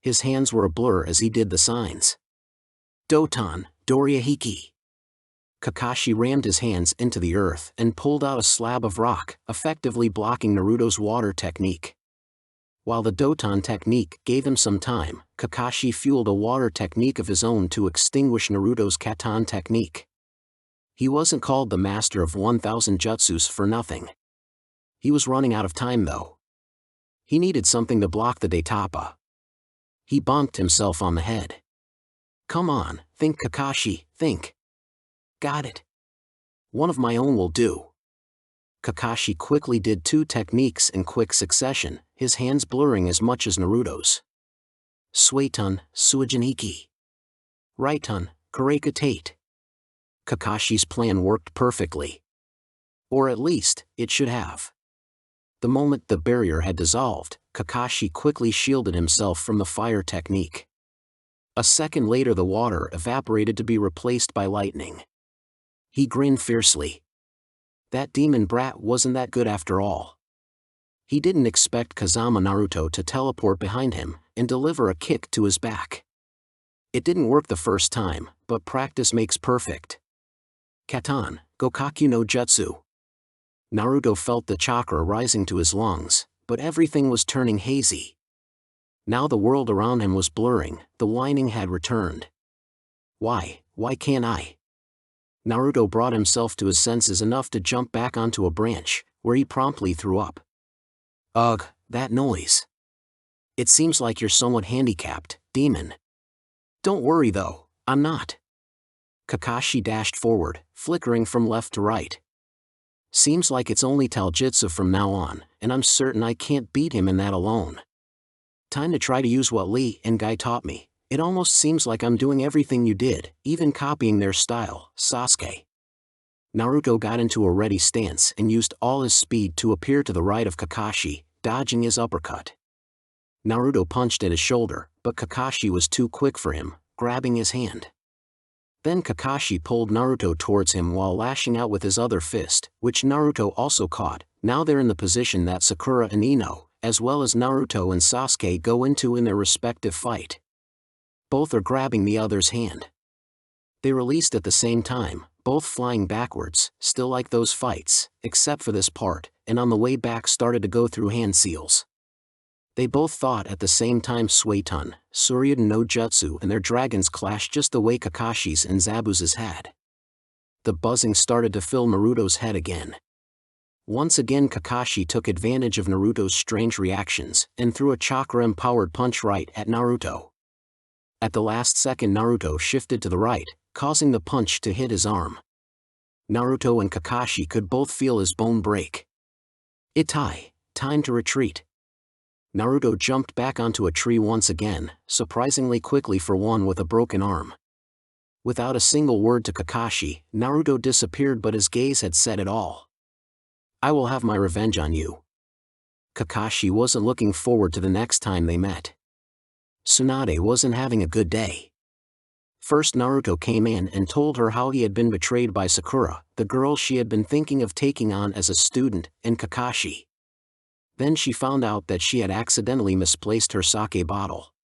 Speaker 1: His hands were a blur as he did the signs. Doton, Dorihiki. Kakashi rammed his hands into the earth and pulled out a slab of rock, effectively blocking Naruto's water technique. While the Doton technique gave him some time, Kakashi fueled a water technique of his own to extinguish Naruto's Katan technique. He wasn't called the master of 1,000 jutsus for nothing. He was running out of time though. He needed something to block the Daitapa. He bonked himself on the head. Come on, think Kakashi, think. Got it. One of my own will do. Kakashi quickly did two techniques in quick succession, his hands blurring as much as Naruto's. Suiton, Suijiniki. Righton, Kareka Tate. Kakashi's plan worked perfectly. Or at least, it should have. The moment the barrier had dissolved, Kakashi quickly shielded himself from the fire technique. A second later the water evaporated to be replaced by lightning. He grinned fiercely. That demon brat wasn't that good after all. He didn't expect Kazama Naruto to teleport behind him and deliver a kick to his back. It didn't work the first time, but practice makes perfect. Katan, Gokaku no Jutsu. Naruto felt the chakra rising to his lungs, but everything was turning hazy. Now the world around him was blurring, the whining had returned. Why can't I? Naruto brought himself to his senses enough to jump back onto a branch, where he promptly threw up. Ugh, that noise. It seems like you're somewhat handicapped, demon. Don't worry though, I'm not. Kakashi dashed forward, flickering from left to right. Seems like it's only taijutsu from now on, and I'm certain I can't beat him in that alone. Time to try to use what Lee and Guy taught me. It almost seems like I'm doing everything you did, even copying their style, Sasuke. Naruto got into a ready stance and used all his speed to appear to the right of Kakashi, dodging his uppercut. Naruto punched at his shoulder, but Kakashi was too quick for him, grabbing his hand. Then Kakashi pulled Naruto towards him while lashing out with his other fist, which Naruto also caught. Now they're in the position that Sakura and Ino, as well as Naruto and Sasuke, go into in their respective fight. Both are grabbing the other's hand. They released at the same time, both flying backwards, still like those fights, except for this part, and on the way back started to go through hand seals. They both thought at the same time Suiton, Suryudan no Jutsu and their dragons clashed just the way Kakashi's and Zabuza's had. The buzzing started to fill Naruto's head again. Once again Kakashi took advantage of Naruto's strange reactions and threw a chakra-empowered punch right at Naruto. At the last second Naruto shifted to the right, causing the punch to hit his arm. Naruto and Kakashi could both feel his bone break. Time to retreat. Naruto jumped back onto a tree once again, surprisingly quickly for one with a broken arm. Without a single word to Kakashi, Naruto disappeared, but his gaze had said it all. I will have my revenge on you. Kakashi wasn't looking forward to the next time they met. Tsunade wasn't having a good day. First Naruto came in and told her how he had been betrayed by Sakura, the girl she had been thinking of taking on as a student, and Kakashi. Then she found out that she had accidentally misplaced her sake bottle.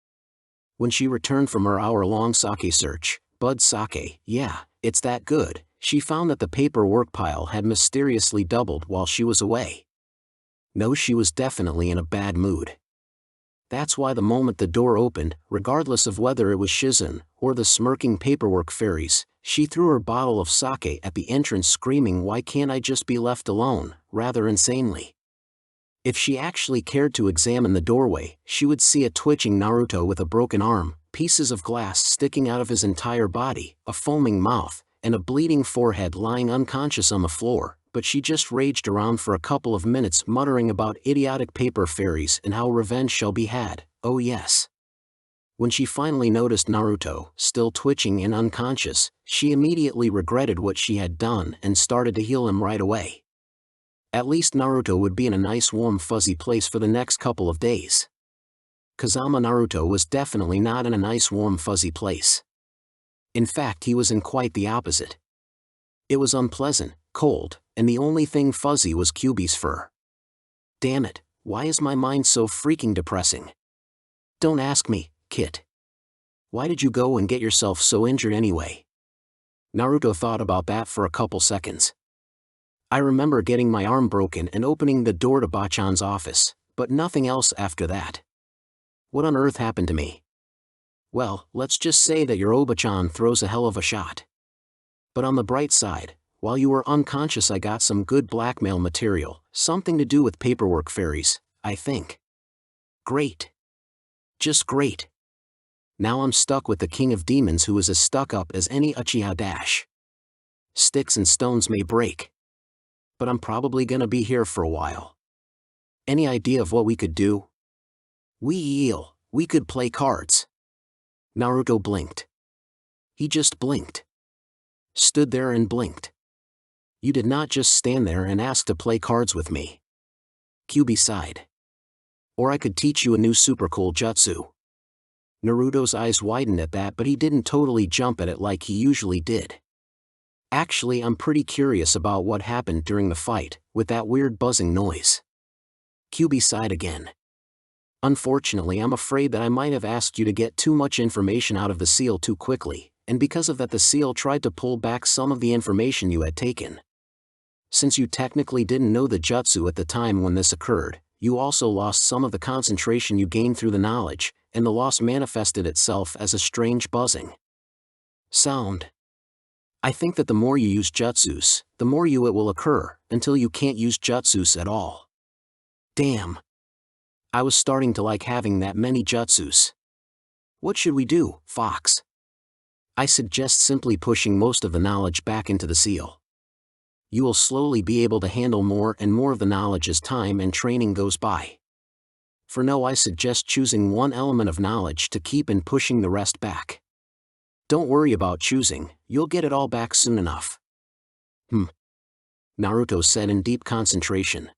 Speaker 1: When she returned from her hour-long sake search, Bud Sake, yeah, it's that good, she found that the paperwork pile had mysteriously doubled while she was away. No, she was definitely in a bad mood. That's why the moment the door opened, regardless of whether it was Shizun or the smirking paperwork fairies, she threw her bottle of sake at the entrance, screaming, "Why can't I just be left alone?" rather insanely. If she actually cared to examine the doorway, she would see a twitching Naruto with a broken arm, pieces of glass sticking out of his entire body, a foaming mouth, and a bleeding forehead lying unconscious on the floor. But she just raged around for a couple of minutes, muttering about idiotic paper fairies and how revenge shall be had. Oh yes. When she finally noticed Naruto, still twitching and unconscious, she immediately regretted what she had done and started to heal him right away. At least Naruto would be in a nice warm fuzzy place for the next couple of days. Kazama Naruto was definitely not in a nice warm fuzzy place. In fact, he was in quite the opposite. It was unpleasant, cold, and the only thing fuzzy was Kyuubi's fur. Damn it, why is my mind so freaking depressing? Don't ask me, Kit. Why did you go and get yourself so injured anyway? Naruto thought about that for a couple seconds. I remember getting my arm broken and opening the door to Bachan's office, but nothing else after that. What on earth happened to me? Well, let's just say that your Obachan throws a hell of a shot. But on the bright side, while you were unconscious I got some good blackmail material, something to do with paperwork fairies, I think. Great. Just great. Now I'm stuck with the King of Demons, who is as stuck up as any Uchiha dash. Sticks and stones may break. But I'm probably gonna be here for a while. Any idea of what we could do? We could play cards. Naruto blinked. He just blinked. Stood there and blinked. You did not just stand there and ask to play cards with me. Kyuubi sighed. Or I could teach you a new super cool jutsu. Naruto's eyes widened at that, but he didn't totally jump at it like he usually did. Actually, I'm pretty curious about what happened during the fight, with that weird buzzing noise. Kyuubi sighed again. Unfortunately, I'm afraid that I might have asked you to get too much information out of the seal too quickly, and because of that the seal tried to pull back some of the information you had taken. Since you technically didn't know the jutsu at the time when this occurred, you also lost some of the concentration you gained through the knowledge, and the loss manifested itself as a strange buzzing sound. I think that the more you use jutsus, the more it will occur, until you can't use jutsus at all. Damn. I was starting to like having that many jutsus. What should we do, Fox? I suggest simply pushing most of the knowledge back into the seal. You will slowly be able to handle more and more of the knowledge as time and training goes by. For now, I suggest choosing one element of knowledge to keep and pushing the rest back. Don't worry about choosing, you'll get it all back soon enough. Naruto said in deep concentration.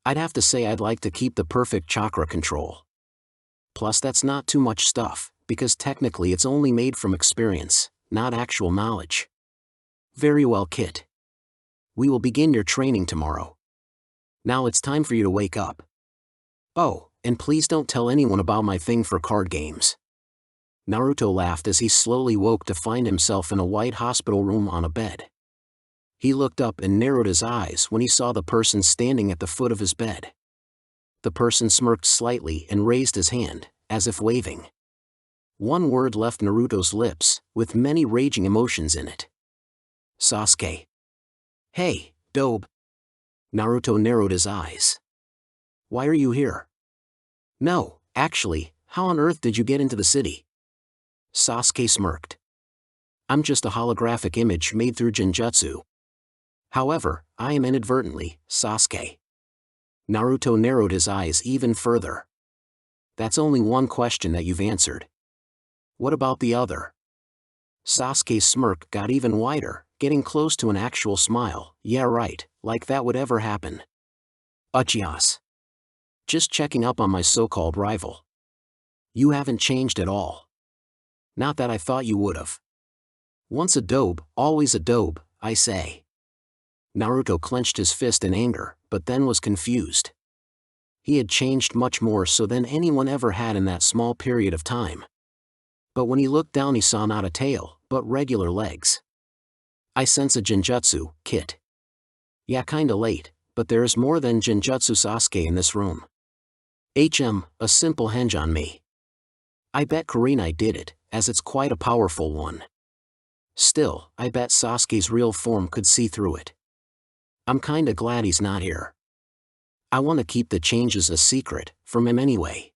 Speaker 1: I'd have to say I'd like to keep the perfect chakra control. Plus that's not too much stuff, because technically it's only made from experience, not actual knowledge. Very well, Kit. We will begin your training tomorrow. Now it's time for you to wake up. Oh, and please don't tell anyone about my thing for card games. Naruto laughed as he slowly woke to find himself in a white hospital room on a bed. He looked up and narrowed his eyes when he saw the person standing at the foot of his bed. The person smirked slightly and raised his hand, as if waving. One word left Naruto's lips, with many raging emotions in it. Sasuke. Hey, Dobe. Naruto narrowed his eyes. Why are you here? No, actually, how on earth did you get into the city? Sasuke smirked. I'm just a holographic image made through Genjutsu. However, I am inadvertently, Sasuke. Naruto narrowed his eyes even further. That's only one question that you've answered. What about the other? Sasuke's smirk got even wider, getting close to an actual smile. Yeah, right, like that would ever happen. Uchias. Just checking up on my so-called rival. You haven't changed at all. Not that I thought you would've. Once a dobe, always a dobe, I say. Naruto clenched his fist in anger, but then was confused. He had changed much more so than anyone ever had in that small period of time. But when he looked down he saw not a tail, but regular legs. I sense a Genjutsu, Kit. Yeah, kinda late, but there is more than Genjutsu Sasuke in this room. A simple henge on me. I bet Kurenai did it, as it's quite a powerful one. Still, I bet Sasuke's real form could see through it. I'm kinda glad he's not here. I want to keep the changes a secret, from him anyway.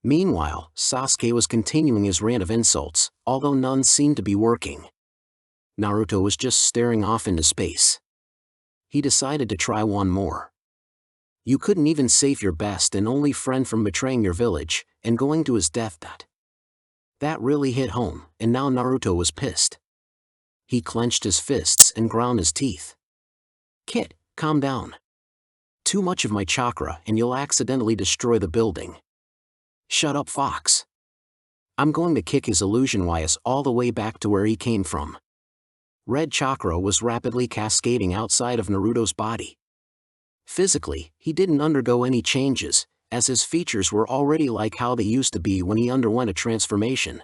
Speaker 1: Meanwhile, Sasuke was continuing his rant of insults, although none seemed to be working. Naruto was just staring off into space. He decided to try one more. You couldn't even save your best and only friend from betraying your village, and going to his death. That really hit home, and now Naruto was pissed. He clenched his fists and ground his teeth. Kit, calm down. Too much of my chakra and you'll accidentally destroy the building. Shut up, Fox. I'm going to kick his illusion wires all the way back to where he came from. Red chakra was rapidly cascading outside of Naruto's body. Physically, he didn't undergo any changes, as his features were already like how they used to be when he underwent a transformation.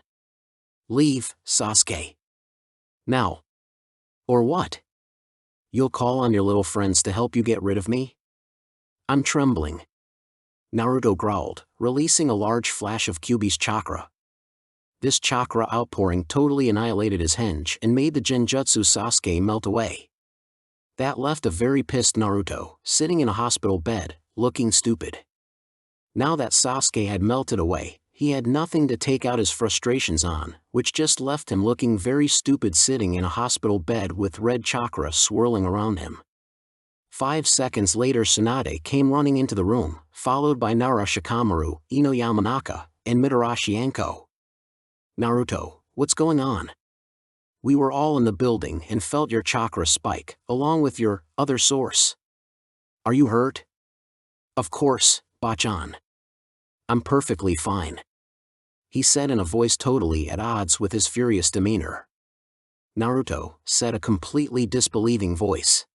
Speaker 1: Leave, Sasuke. Now. Or what? You'll call on your little friends to help you get rid of me? I'm trembling. Naruto growled, releasing a large flash of Kyuubi's chakra. This chakra outpouring totally annihilated his henge and made the Genjutsu Sasuke melt away. That left a very pissed Naruto, sitting in a hospital bed, looking stupid. Now that Sasuke had melted away, he had nothing to take out his frustrations on, which just left him looking very stupid sitting in a hospital bed with red chakra swirling around him. 5 seconds later Tsunade came running into the room, followed by Nara Shikamaru, Ino Yamanaka, and Mitarashi Anko. Naruto, what's going on? We were all in the building and felt your chakra spike, along with your other source. Are you hurt? Of course, Bachan. I'm perfectly fine. He said in a voice totally at odds with his furious demeanor. Naruto, said a completely disbelieving voice.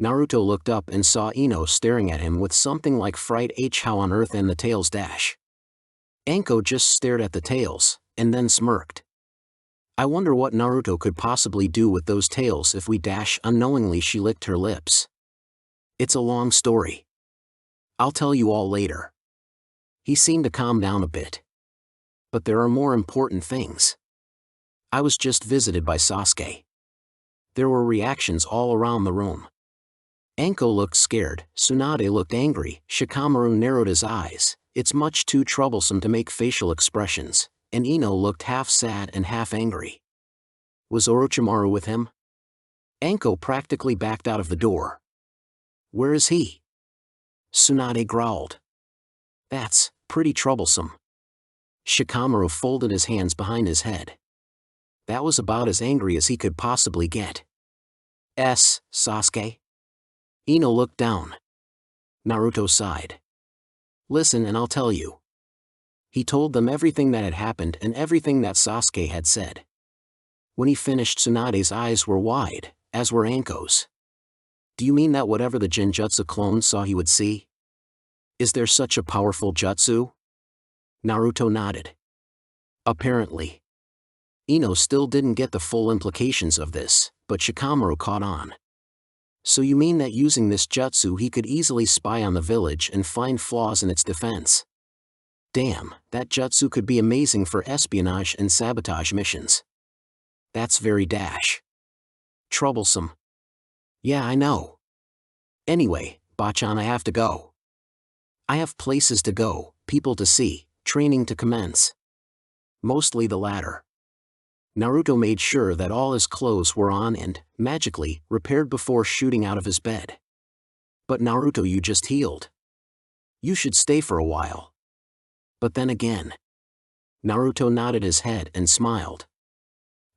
Speaker 1: Naruto looked up and saw Ino staring at him with something like fright. How on earth and the tails dash? Anko just stared at the tails, and then smirked. I wonder what Naruto could possibly do with those tails if we dash. Unknowingly she licked her lips. It's a long story. I'll tell you all later. He seemed to calm down a bit. But there are more important things. I was just visited by Sasuke. There were reactions all around the room. Anko looked scared, Tsunade looked angry, Shikamaru narrowed his eyes. It's much too troublesome to make facial expressions, and Ino looked half sad and half angry. Was Orochimaru with him? Anko practically backed out of the door. Where is he? Tsunade growled. That's pretty troublesome. Shikamaru folded his hands behind his head. That was about as angry as he could possibly get. Sasuke? Ino looked down. Naruto sighed. Listen and I'll tell you. He told them everything that had happened and everything that Sasuke had said. When he finished, Tsunade's eyes were wide, as were Anko's. Do you mean that whatever the Genjutsu clone saw he would see? Is there such a powerful jutsu? Naruto nodded. Apparently. Ino still didn't get the full implications of this, but Shikamaru caught on. So you mean that using this jutsu he could easily spy on the village and find flaws in its defense? Damn, that jutsu could be amazing for espionage and sabotage missions. That's very troublesome. Yeah, I know. Anyway, Bachan, I have to go. I have places to go, people to see, training to commence. Mostly the latter. Naruto made sure that all his clothes were on and, magically, repaired before shooting out of his bed. But Naruto, you just healed. You should stay for a while. But then again. Naruto nodded his head and smiled.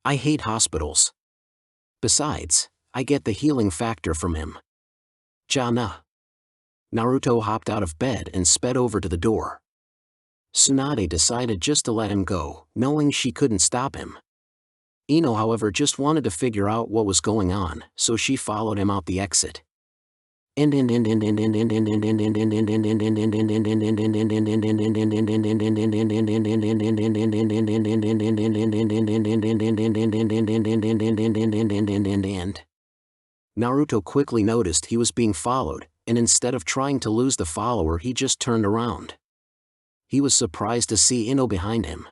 Speaker 1: I hate hospitals. Besides, I get the healing factor from him. Jana. Naruto hopped out of bed and sped over to the door. Tsunade decided just to let him go, knowing she couldn't stop him. Ino, however, just wanted to figure out what was going on, so she followed him out the exit. Naruto quickly noticed he was being followed, and instead of trying to lose the follower, he just turned around. He was surprised to see Ino behind him.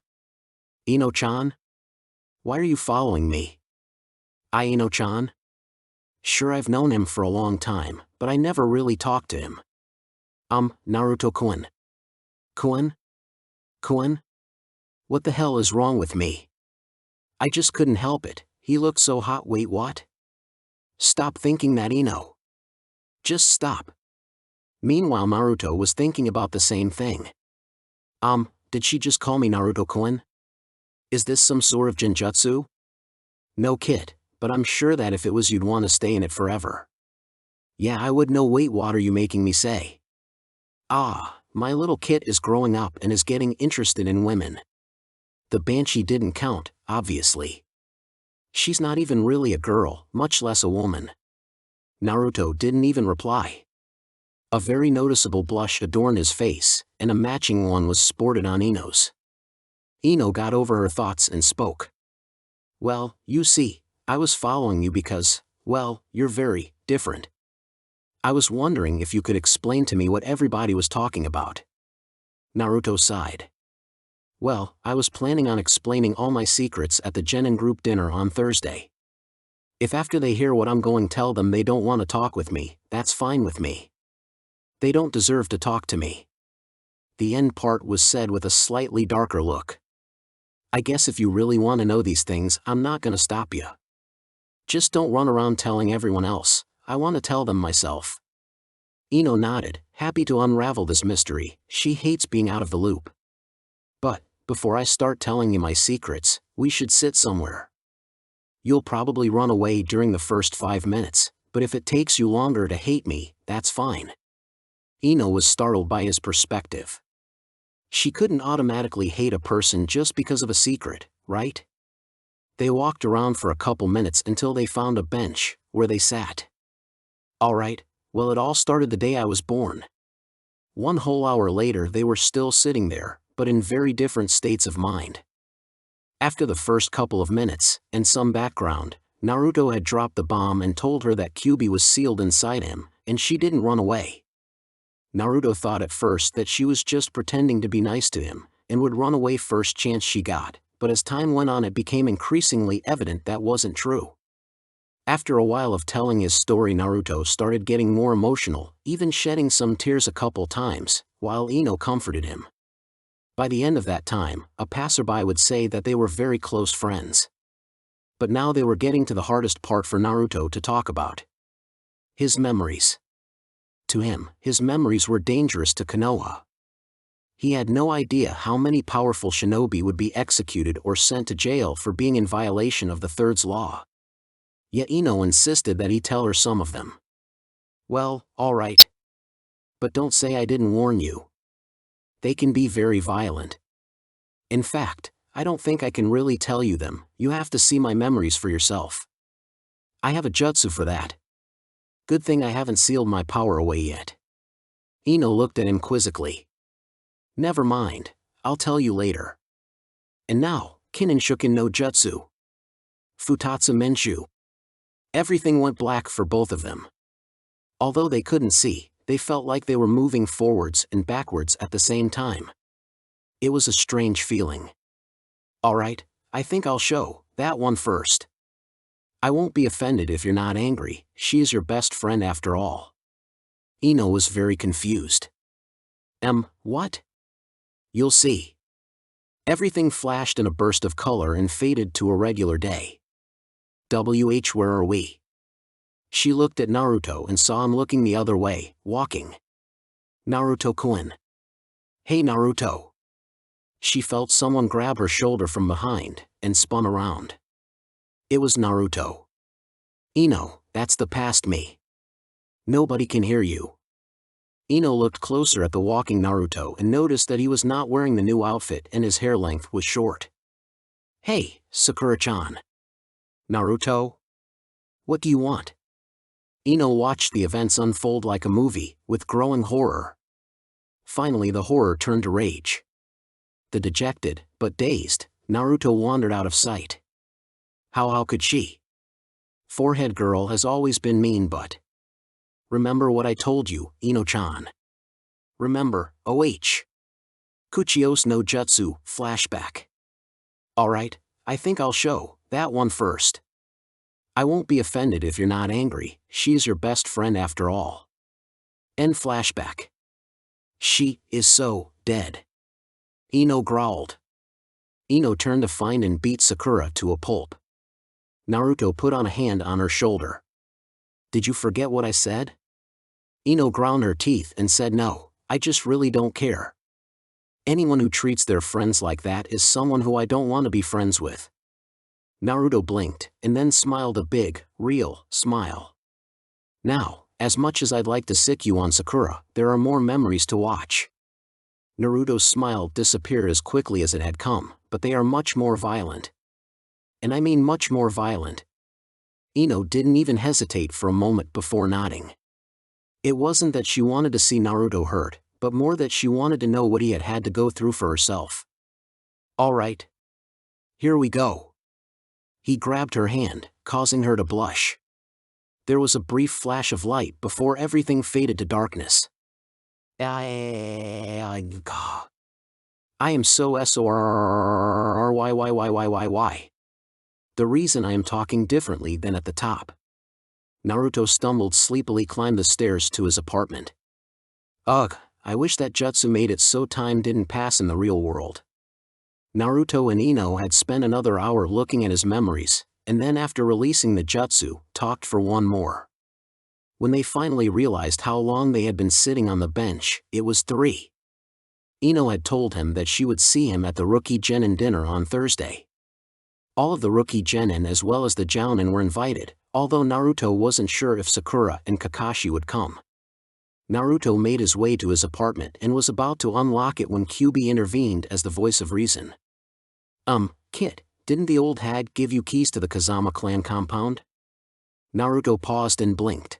Speaker 1: Ino-chan? Why are you following me? Ino-chan? Sure, I've known him for a long time, but I never really talked to him. Naruto-kun. Kun? What the hell is wrong with me? I just couldn't help it, he looked so hot. Wait, what? Stop thinking that, Ino. Just stop. Meanwhile, Naruto was thinking about the same thing. Did she just call me Naruto-kun? Is this some sort of genjutsu? No, kid, but I'm sure that if it was, you'd want to stay in it forever. Yeah, I would know. Wait, what are you making me say? My little kit is growing up and is getting interested in women. The banshee didn't count, obviously. She's not even really a girl, much less a woman. Naruto didn't even reply. A very noticeable blush adorned his face, and a matching one was sported on Ino's. Ino got over her thoughts and spoke. Well, you see, I was following you because, well, you're very different. I was wondering if you could explain to me what everybody was talking about. Naruto sighed. Well, I was planning on explaining all my secrets at the Genin group dinner on Thursday. If after they hear what I'm going tell them they don't want to talk with me, that's fine with me. They don't deserve to talk to me. The end part was said with a slightly darker look. I guess if you really want to know these things, I'm not gonna stop you. Just don't run around telling everyone else, I want to tell them myself. Ino nodded, happy to unravel this mystery. She hates being out of the loop. But, before I start telling you my secrets, we should sit somewhere. You'll probably run away during the first 5 minutes, but if it takes you longer to hate me, that's fine. Ino was startled by his perspective. She couldn't automatically hate a person just because of a secret, right? They walked around for a couple minutes until they found a bench, where they sat. Alright, well it all started the day I was born. One whole hour later they were still sitting there, but in very different states of mind. After the first couple of minutes, and some background, Naruto had dropped the bomb and told her that Kyuubi was sealed inside him, and she didn't run away. Naruto thought at first that she was just pretending to be nice to him, and would run away first chance she got, but as time went on it became increasingly evident that wasn't true. After a while of telling his story, Naruto started getting more emotional, even shedding some tears a couple times, while Ino comforted him. By the end of that time, a passerby would say that they were very close friends. But now they were getting to the hardest part for Naruto to talk about. His memories. To him, his memories were dangerous to Konoha. He had no idea how many powerful shinobi would be executed or sent to jail for being in violation of the Third's law. Yet Ino insisted that he tell her some of them. Well, alright. But don't say I didn't warn you. They can be very violent. In fact, I don't think I can really tell you them, you have to see my memories for yourself. I have a jutsu for that. Good thing I haven't sealed my power away yet. Ino looked at him quizzically. Never mind, I'll tell you later. And now, Kinnenshuken no Jutsu. Futatsu Menshu. Everything went black for both of them. Although they couldn't see, they felt like they were moving forwards and backwards at the same time. It was a strange feeling. Alright, I think I'll show that one first. I won't be offended if you're not angry, she is your best friend after all. Ino was very confused. What? You'll see. Everything flashed in a burst of color and faded to a regular day. Where are we? She looked at Naruto and saw him looking the other way, walking. Naruto-kun. Hey Naruto. She felt someone grab her shoulder from behind, and spun around. It was Naruto. Ino, that's the past me. Nobody can hear you. Ino looked closer at the walking Naruto and noticed that he was not wearing the new outfit and his hair length was short. Hey, Sakura-chan. Naruto? What do you want? Ino watched the events unfold like a movie, with growing horror. Finally the horror turned to rage. The dejected, but dazed, Naruto wandered out of sight. How could she? Forehead girl has always been mean but... Remember what I told you, Ino-chan. Remember, Kuchios no Jutsu, flashback. Alright, I think I'll show that one first. I won't be offended if you're not angry, she's your best friend after all. End flashback. She is so dead. Ino growled. Ino turned to find and beat Sakura to a pulp. Naruto put on a hand on her shoulder. Did you forget what I said? Ino ground her teeth and said no, I just really don't care. Anyone who treats their friends like that is someone who I don't want to be friends with. Naruto blinked, and then smiled a big, real, smile. Now, as much as I'd like to sick you on Sakura, there are more memories to watch. Naruto's smile disappeared as quickly as it had come, but they are much more violent. And I mean much more violent. Ino didn't even hesitate for a moment before nodding. It wasn't that she wanted to see Naruto hurt, but more that she wanted to know what he had had to go through for herself. Alright. Here we go. He grabbed her hand, causing her to blush. There was a brief flash of light before everything faded to darkness. I am so sorry. The reason I am talking differently than at the top. Naruto stumbled sleepily climbed the stairs to his apartment. Ugh, I wish that jutsu made it so time didn't pass in the real world. Naruto and Ino had spent another hour looking at his memories, and then after releasing the jutsu, talked for one more. When they finally realized how long they had been sitting on the bench, it was 3. Ino had told him that she would see him at the rookie genin dinner on Thursday. All of the rookie genin as well as the jounin were invited, although Naruto wasn't sure if Sakura and Kakashi would come. Naruto made his way to his apartment and was about to unlock it when Kyuubi intervened as the voice of reason. Kid, didn't the old hag give you keys to the Kazama clan compound? Naruto paused and blinked.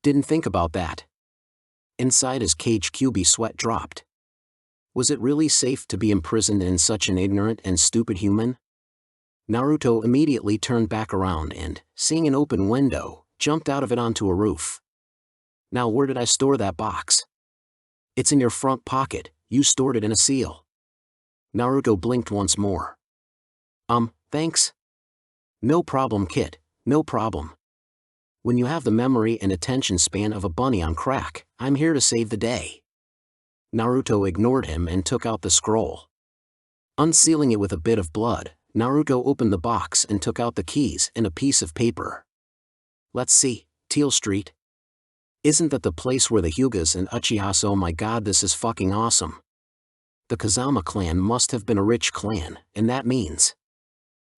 Speaker 1: Didn't think about that. Inside his cage, Kyuubi sweat dropped. Was it really safe to be imprisoned in such an ignorant and stupid human? Naruto immediately turned back around and, seeing an open window, jumped out of it onto a roof. Now where did I store that box? It's in your front pocket, you stored it in a seal. Naruto blinked once more. Thanks? No problem, kid, no problem. When you have the memory and attention span of a bunny on crack, I'm here to save the day. Naruto ignored him and took out the scroll. Unsealing it with a bit of blood, Naruto opened the box and took out the keys and a piece of paper. Let's see, Teal Street. Isn't that the place where the Hyugas and Uchihas? Oh my god, this is fucking awesome. The Kazama clan must have been a rich clan, and that means...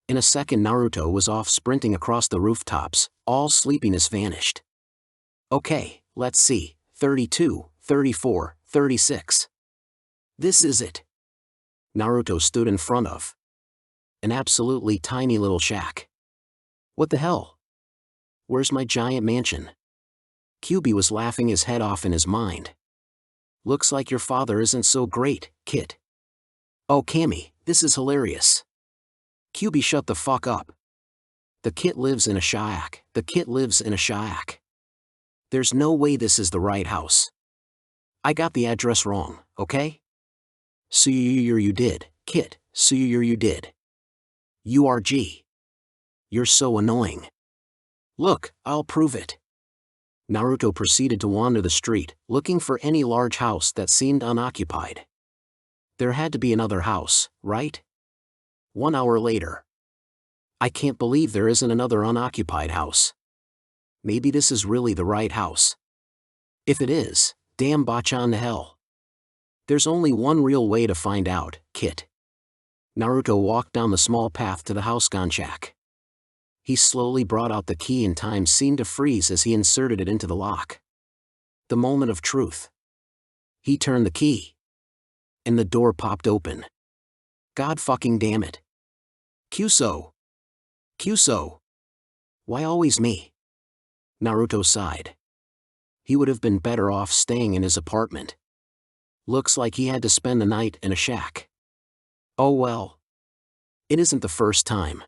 Speaker 1: In a second Naruto was off sprinting across the rooftops, all sleepiness vanished. Okay, let's see, 32, 34, 36. This is it. Naruto stood in front of an absolutely tiny little shack. What the hell? Where's my giant mansion? Kyuubi was laughing his head off in his mind. Looks like your father isn't so great, kid. Oh Cammy, this is hilarious. Kyuubi, shut the fuck up. The kid lives in a shack. The kid lives in a shack. There's no way this is the right house. I got the address wrong, okay? So you did, kid. So you did. URG. You're so annoying. Look, I'll prove it. Naruto proceeded to wander the street, looking for any large house that seemed unoccupied. There had to be another house, right? 1 hour later. I can't believe there isn't another unoccupied house. Maybe this is really the right house. If it is, damn bachan to hell. There's only one real way to find out, kid. Naruto walked down the small path to the house shack. He slowly brought out the key and time seemed to freeze as he inserted it into the lock. The moment of truth. He turned the key. And the door popped open. God fucking damn it. Kyuso. Kyuso. Why always me? Naruto sighed. He would have been better off staying in his apartment. Looks like he had to spend the night in a shack. Oh well. It isn't the first time.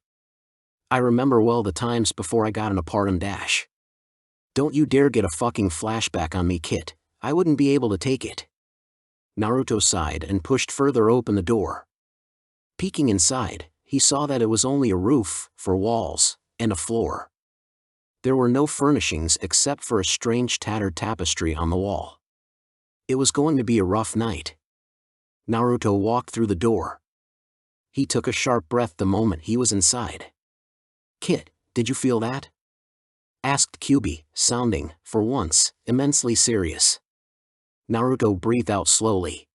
Speaker 1: I remember well the times before I got an apartment dash. Don't you dare get a fucking flashback on me, kid. I wouldn't be able to take it. Naruto sighed and pushed further open the door. Peeking inside, he saw that it was only a roof, for walls, and a floor. There were no furnishings except for a strange tattered tapestry on the wall. It was going to be a rough night. Naruto walked through the door. He took a sharp breath the moment he was inside. Kid, did you feel that? Asked Kyuubi, sounding, for once, immensely serious. Naruto breathed out slowly.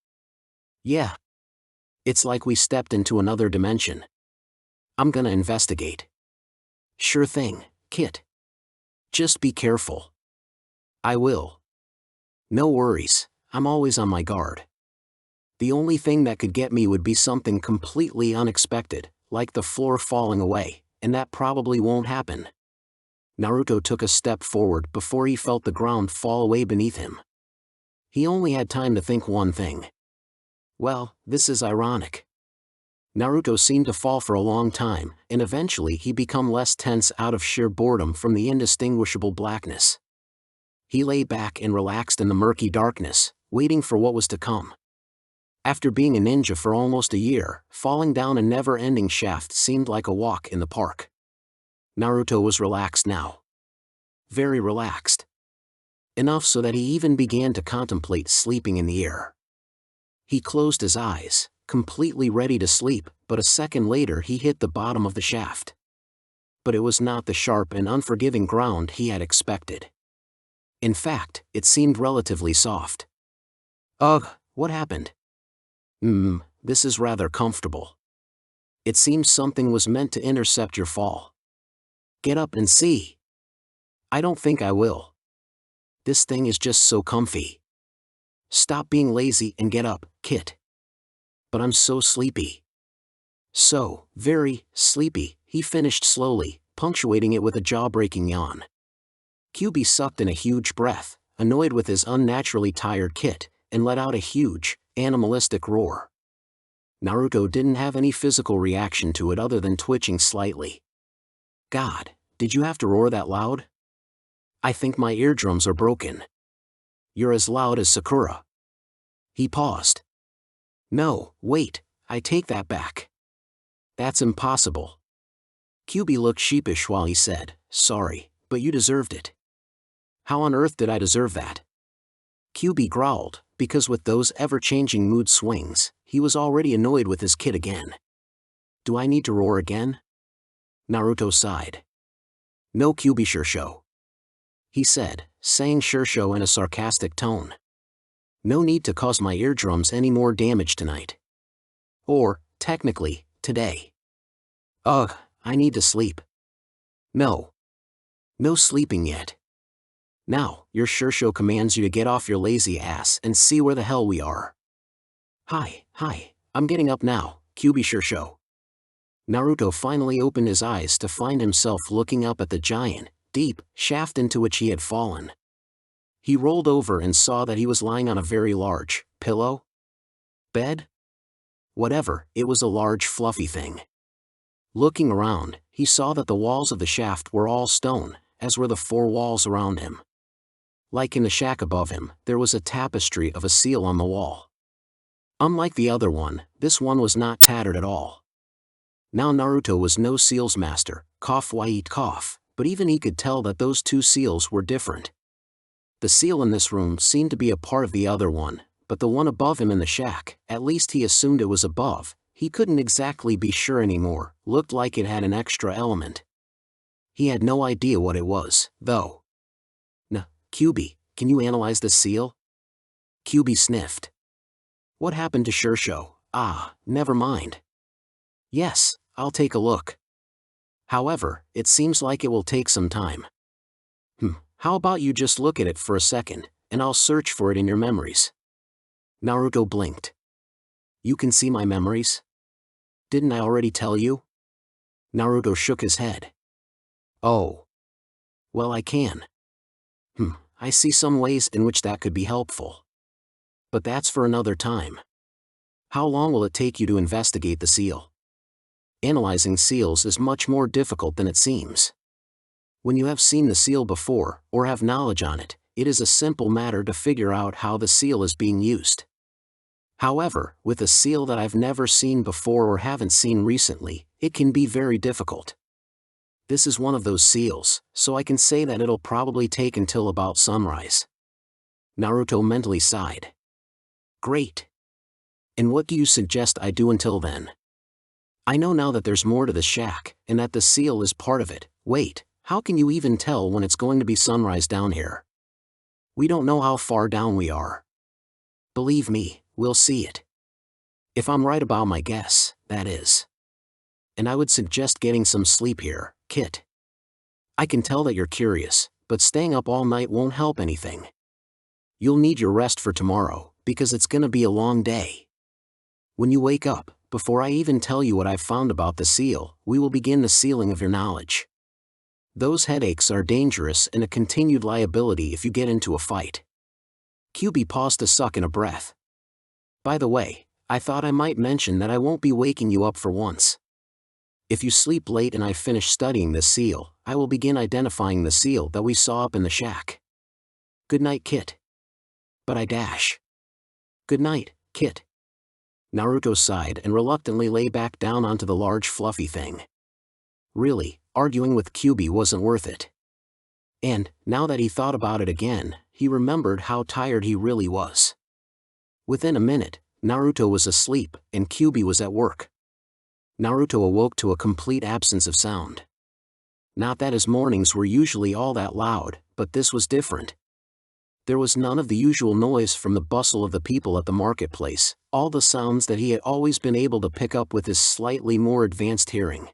Speaker 1: Yeah. It's like we stepped into another dimension. I'm gonna investigate. Sure thing, kid. Just be careful. I will. No worries, I'm always on my guard. The only thing that could get me would be something completely unexpected, like the floor falling away, and that probably won't happen. Naruto took a step forward before he felt the ground fall away beneath him. He only had time to think one thing. Well, this is ironic. Naruto seemed to fall for a long time, and eventually he became less tense out of sheer boredom from the indistinguishable blackness. He lay back and relaxed in the murky darkness, waiting for what was to come. After being a ninja for almost a year, falling down a never-ending shaft seemed like a walk in the park. Naruto was relaxed now. Very relaxed. Enough so that he even began to contemplate sleeping in the air. He closed his eyes, completely ready to sleep, but a second later he hit the bottom of the shaft. But it was not the sharp and unforgiving ground he had expected. In fact, it seemed relatively soft. Ugh, what happened? This is rather comfortable. It seems something was meant to intercept your fall. Get up and see. I don't think I will. This thing is just so comfy. Stop being lazy and get up, kid. But I'm so sleepy. So, very sleepy, he finished slowly, punctuating it with a jaw-breaking yawn. Kyuubi sucked in a huge breath, annoyed with his unnaturally tired Kit, and let out a huge, animalistic roar. Naruto didn't have any physical reaction to it other than twitching slightly. God, did you have to roar that loud? I think my eardrums are broken. You're as loud as Sakura. He paused. No, wait, I take that back. That's impossible. Kyuubi looked sheepish while he said, sorry, but you deserved it. How on earth did I deserve that? Kyuubi growled, because with those ever-changing mood swings, he was already annoyed with his Kid again. Do I need to roar again? Naruto sighed. No, Kyuubi Shursho. He said, saying Shursho in a sarcastic tone. No need to cause my eardrums any more damage tonight. Or, technically, today. Ugh, I need to sleep. No. No sleeping yet. Now, your Shursho commands you to get off your lazy ass and see where the hell we are. Hi, I'm getting up now, Kyuubi Shursho. Naruto finally opened his eyes to find himself looking up at the giant, deep shaft into which he had fallen. He rolled over and saw that he was lying on a very large pillow? Bed? Whatever, it was a large fluffy thing. Looking around, he saw that the walls of the shaft were all stone, as were the four walls around him. Like in the shack above him, there was a tapestry of a seal on the wall. Unlike the other one, this one was not tattered at all. Now Naruto was no seals master, cough, but even he could tell that those two seals were different. The seal in this room seemed to be a part of the other one, but the one above him in the shack, at least he assumed it was above, he couldn't exactly be sure anymore, looked like it had an extra element. He had no idea what it was, though. Kyuubi, can you analyze the seal? Kyuubi sniffed. What happened to Shursho? Never mind. Yes, I'll take a look. However, it seems like it will take some time. How about you just look at it for a second, and I'll search for it in your memories. Naruto blinked. You can see my memories? Didn't I already tell you? Naruto shook his head. Oh. Well, I can. I see some ways in which that could be helpful. But that's for another time. How long will it take you to investigate the seal? Analyzing seals is much more difficult than it seems. When you have seen the seal before, or have knowledge on it, it is a simple matter to figure out how the seal is being used. However, with a seal that I've never seen before or haven't seen recently, it can be very difficult. This is one of those seals, so I can say that it'll probably take until about sunrise. Naruto mentally sighed. Great. And what do you suggest I do until then? I know now that there's more to the shack, and that the seal is part of it. Wait, how can you even tell when it's going to be sunrise down here? We don't know how far down we are. Believe me, we'll see it. If I'm right about my guess, that is. And I would suggest getting some sleep here, Kit. I can tell that you're curious, but staying up all night won't help anything. You'll need your rest for tomorrow, because it's gonna be a long day. When you wake up, before I even tell you what I've found about the seal, we will begin the sealing of your knowledge. Those headaches are dangerous and a continued liability if you get into a fight. Kyuubi paused to suck in a breath. By the way, I thought I might mention that I won't be waking you up for once. If you sleep late and I finish studying this seal, I will begin identifying the seal that we saw up in the shack. Good night, Kit. But I dash. Good night, Kit. Naruto sighed and reluctantly lay back down onto the large fluffy thing. Really, arguing with Kyuubi wasn't worth it. And, now that he thought about it again, he remembered how tired he really was. Within a minute, Naruto was asleep and Kyuubi was at work. Naruto awoke to a complete absence of sound. Not that his mornings were usually all that loud, but this was different. There was none of the usual noise from the bustle of the people at the marketplace, all the sounds that he had always been able to pick up with his slightly more advanced hearing.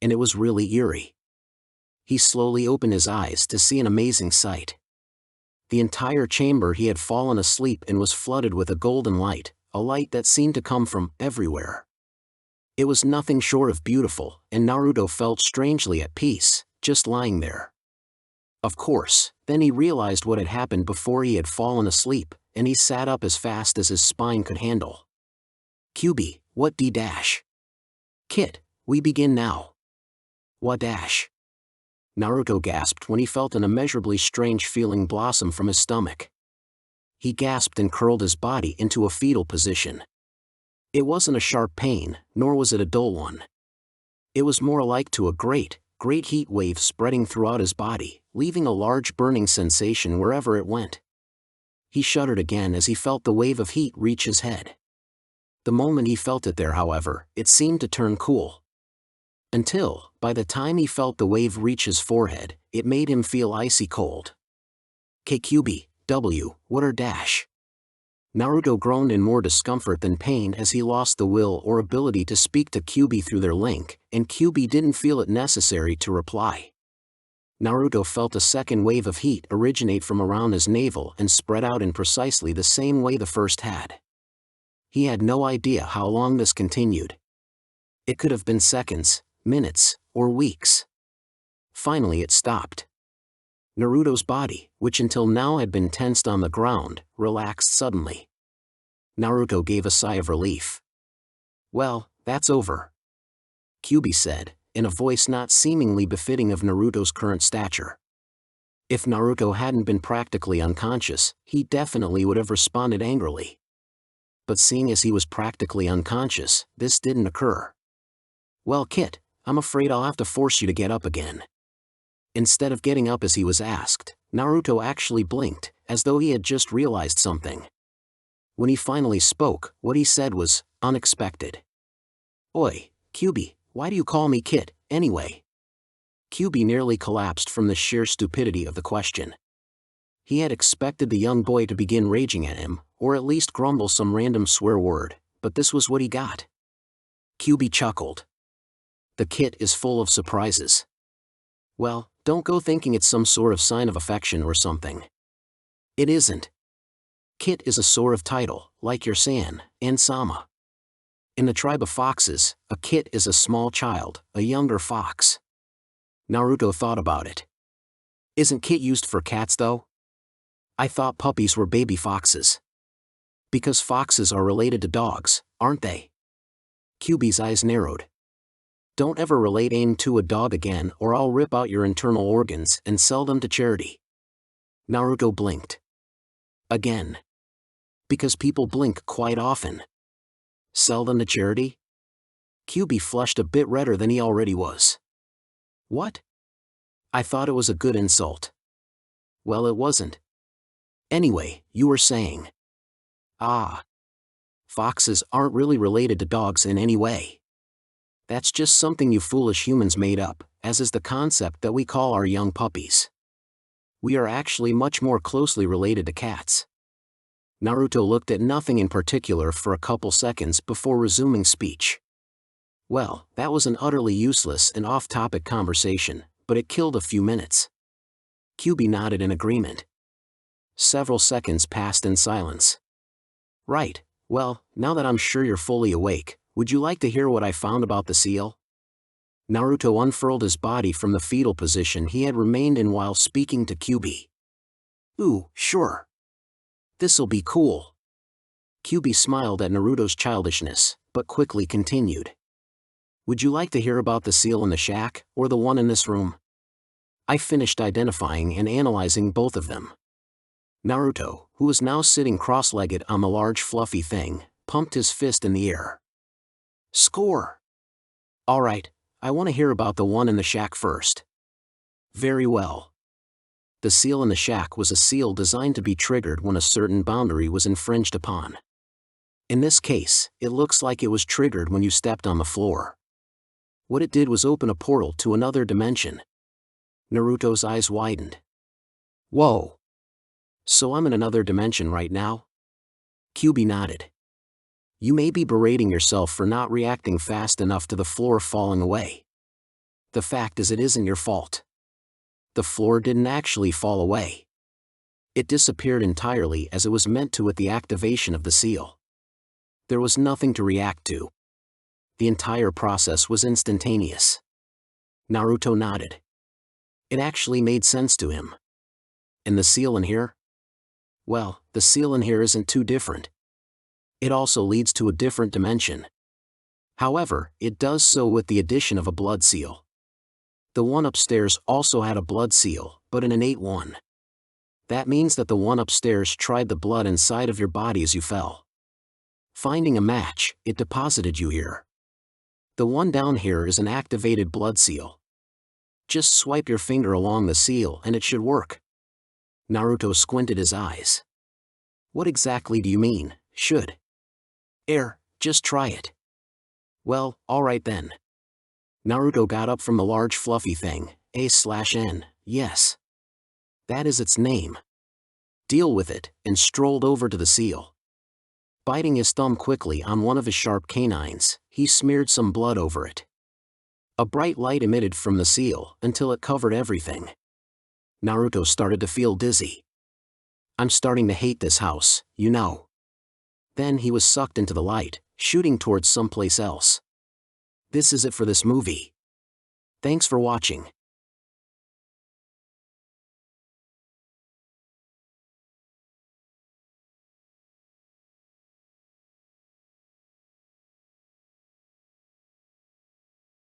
Speaker 1: And it was really eerie. He slowly opened his eyes to see an amazing sight. The entire chamber he had fallen asleep in was flooded with a golden light, a light that seemed to come from everywhere. It was nothing short of beautiful, and Naruto felt strangely at peace, just lying there. Of course, then he realized what had happened before he had fallen asleep, and he sat up as fast as his spine could handle. QB, what d-dash? Kit, we begin now. What dash? Naruto gasped when he felt an immeasurably strange feeling blossom from his stomach. He gasped and curled his body into a fetal position. It wasn't a sharp pain, nor was it a dull one. It was more like to a great heat wave spreading throughout his body, leaving a large burning sensation wherever it went. He shuddered again as he felt the wave of heat reach his head. The moment he felt it there, however, it seemed to turn cool. Until, by the time he felt the wave reach his forehead, it made him feel icy cold. KQB, W, what are dash? Naruto groaned in more discomfort than pain as he lost the will or ability to speak to QB through their link, and QB didn't feel it necessary to reply. Naruto felt a second wave of heat originate from around his navel and spread out in precisely the same way the first had. He had no idea how long this continued. It could have been seconds, minutes, or weeks. Finally it stopped. Naruto's body, which until now had been tensed on the ground, relaxed suddenly. Naruto gave a sigh of relief. Well, that's over, QB said, in a voice not seemingly befitting of Naruto's current stature. If Naruto hadn't been practically unconscious, he definitely would have responded angrily. But seeing as he was practically unconscious, this didn't occur. Well, Kit, I'm afraid I'll have to force you to get up again. Instead of getting up as he was asked, Naruto actually blinked, as though he had just realized something. When he finally spoke, what he said was unexpected. Oi, QB, why do you call me Kit, anyway? QB nearly collapsed from the sheer stupidity of the question. He had expected the young boy to begin raging at him, or at least grumble some random swear word, but this was what he got. QB chuckled. The Kit is full of surprises. Well, don't go thinking it's some sort of sign of affection or something. It isn't. Kit is a sort of title, like your San and Sama. In the tribe of foxes, a Kit is a small child, a younger fox. Naruto thought about it. Isn't Kit used for cats though? I thought puppies were baby foxes. Because foxes are related to dogs, aren't they? QB's eyes narrowed. Don't ever relate aim to a dog again or I'll rip out your internal organs and sell them to charity. Naruto blinked. Again. Because people blink quite often. Sell them to charity? QB flushed a bit redder than he already was. What? I thought it was a good insult. Well, it wasn't. Anyway, you were saying. Ah. Foxes aren't really related to dogs in any way. That's just something you foolish humans made up, as is the concept that we call our young puppies. We are actually much more closely related to cats. Naruto looked at nothing in particular for a couple seconds before resuming speech. Well, that was an utterly useless and off-topic conversation, but it killed a few minutes. QB nodded in agreement. Several seconds passed in silence. Right, well, now that I'm sure you're fully awake, would you like to hear what I found about the seal? Naruto unfurled his body from the fetal position he had remained in while speaking to QB. Ooh, sure. This'll be cool. QB smiled at Naruto's childishness, but quickly continued. Would you like to hear about the seal in the shack, or the one in this room? I finished identifying and analyzing both of them. Naruto, who was now sitting cross-legged on the large fluffy thing, pumped his fist in the air. Score! Alright, I want to hear about the one in the shack first. Very well. The seal in the shack was a seal designed to be triggered when a certain boundary was infringed upon. In this case, it looks like it was triggered when you stepped on the floor. What it did was open a portal to another dimension. Naruto's eyes widened. Whoa! So I'm in another dimension right now? QB nodded. You may be berating yourself for not reacting fast enough to the floor falling away. The fact is it isn't your fault. The floor didn't actually fall away. It disappeared entirely as it was meant to with the activation of the seal. There was nothing to react to. The entire process was instantaneous. Naruto nodded. It actually made sense to him. And the seal in here? Well, the seal in here isn't too different. It also leads to a different dimension. However, it does so with the addition of a blood seal. The one upstairs also had a blood seal, but an innate one. That means that the one upstairs tried the blood inside of your body as you fell. Finding a match, it deposited you here. The one down here is an activated blood seal. Just swipe your finger along the seal and it should work. Naruto squinted his eyes. What exactly do you mean, should? Just try it. Well, alright then. Naruto got up from the large fluffy thing, A/N, yes. That is its name. Deal with it, and strolled over to the seal. Biting his thumb quickly on one of his sharp canines, he smeared some blood over it. A bright light emitted from the seal until it covered everything. Naruto started to feel dizzy. I'm starting to hate this house, you know. Then he was sucked into the light, shooting towards someplace else. This is it for this movie. Thanks for watching.